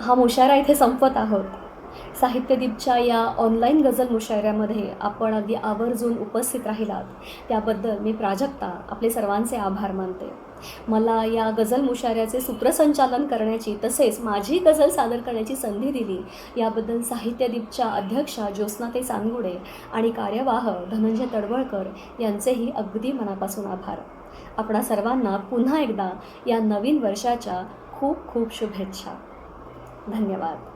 हा मुशायरा इथे संपत आहोत. साहित्यदीपच्या या ऑनलाईन गझल मुशायऱ्यामध्ये आपण अगदी आवर्जून उपस्थित राहिलात त्याबद्दल मी प्राजक्ता आपले सर्वांचे आभार मानते. मला या गझल मुशायऱ्याचे सूत्रसंचालन करण्याची तसेच माझी गझल सादर करण्याची संधी दिली याबद्दल साहित्यदीपच्या अध्यक्षा ज्योत्स्नाताई चांदगुडे आणि कार्यवाह धनंजय तडवळकर यांचेही अगदी मनापासून आभार. आपणा सर्वांना पुन्हा एकदा या नवीन वर्षाच्या खूप खूप शुभेच्छा. धन्यवाद.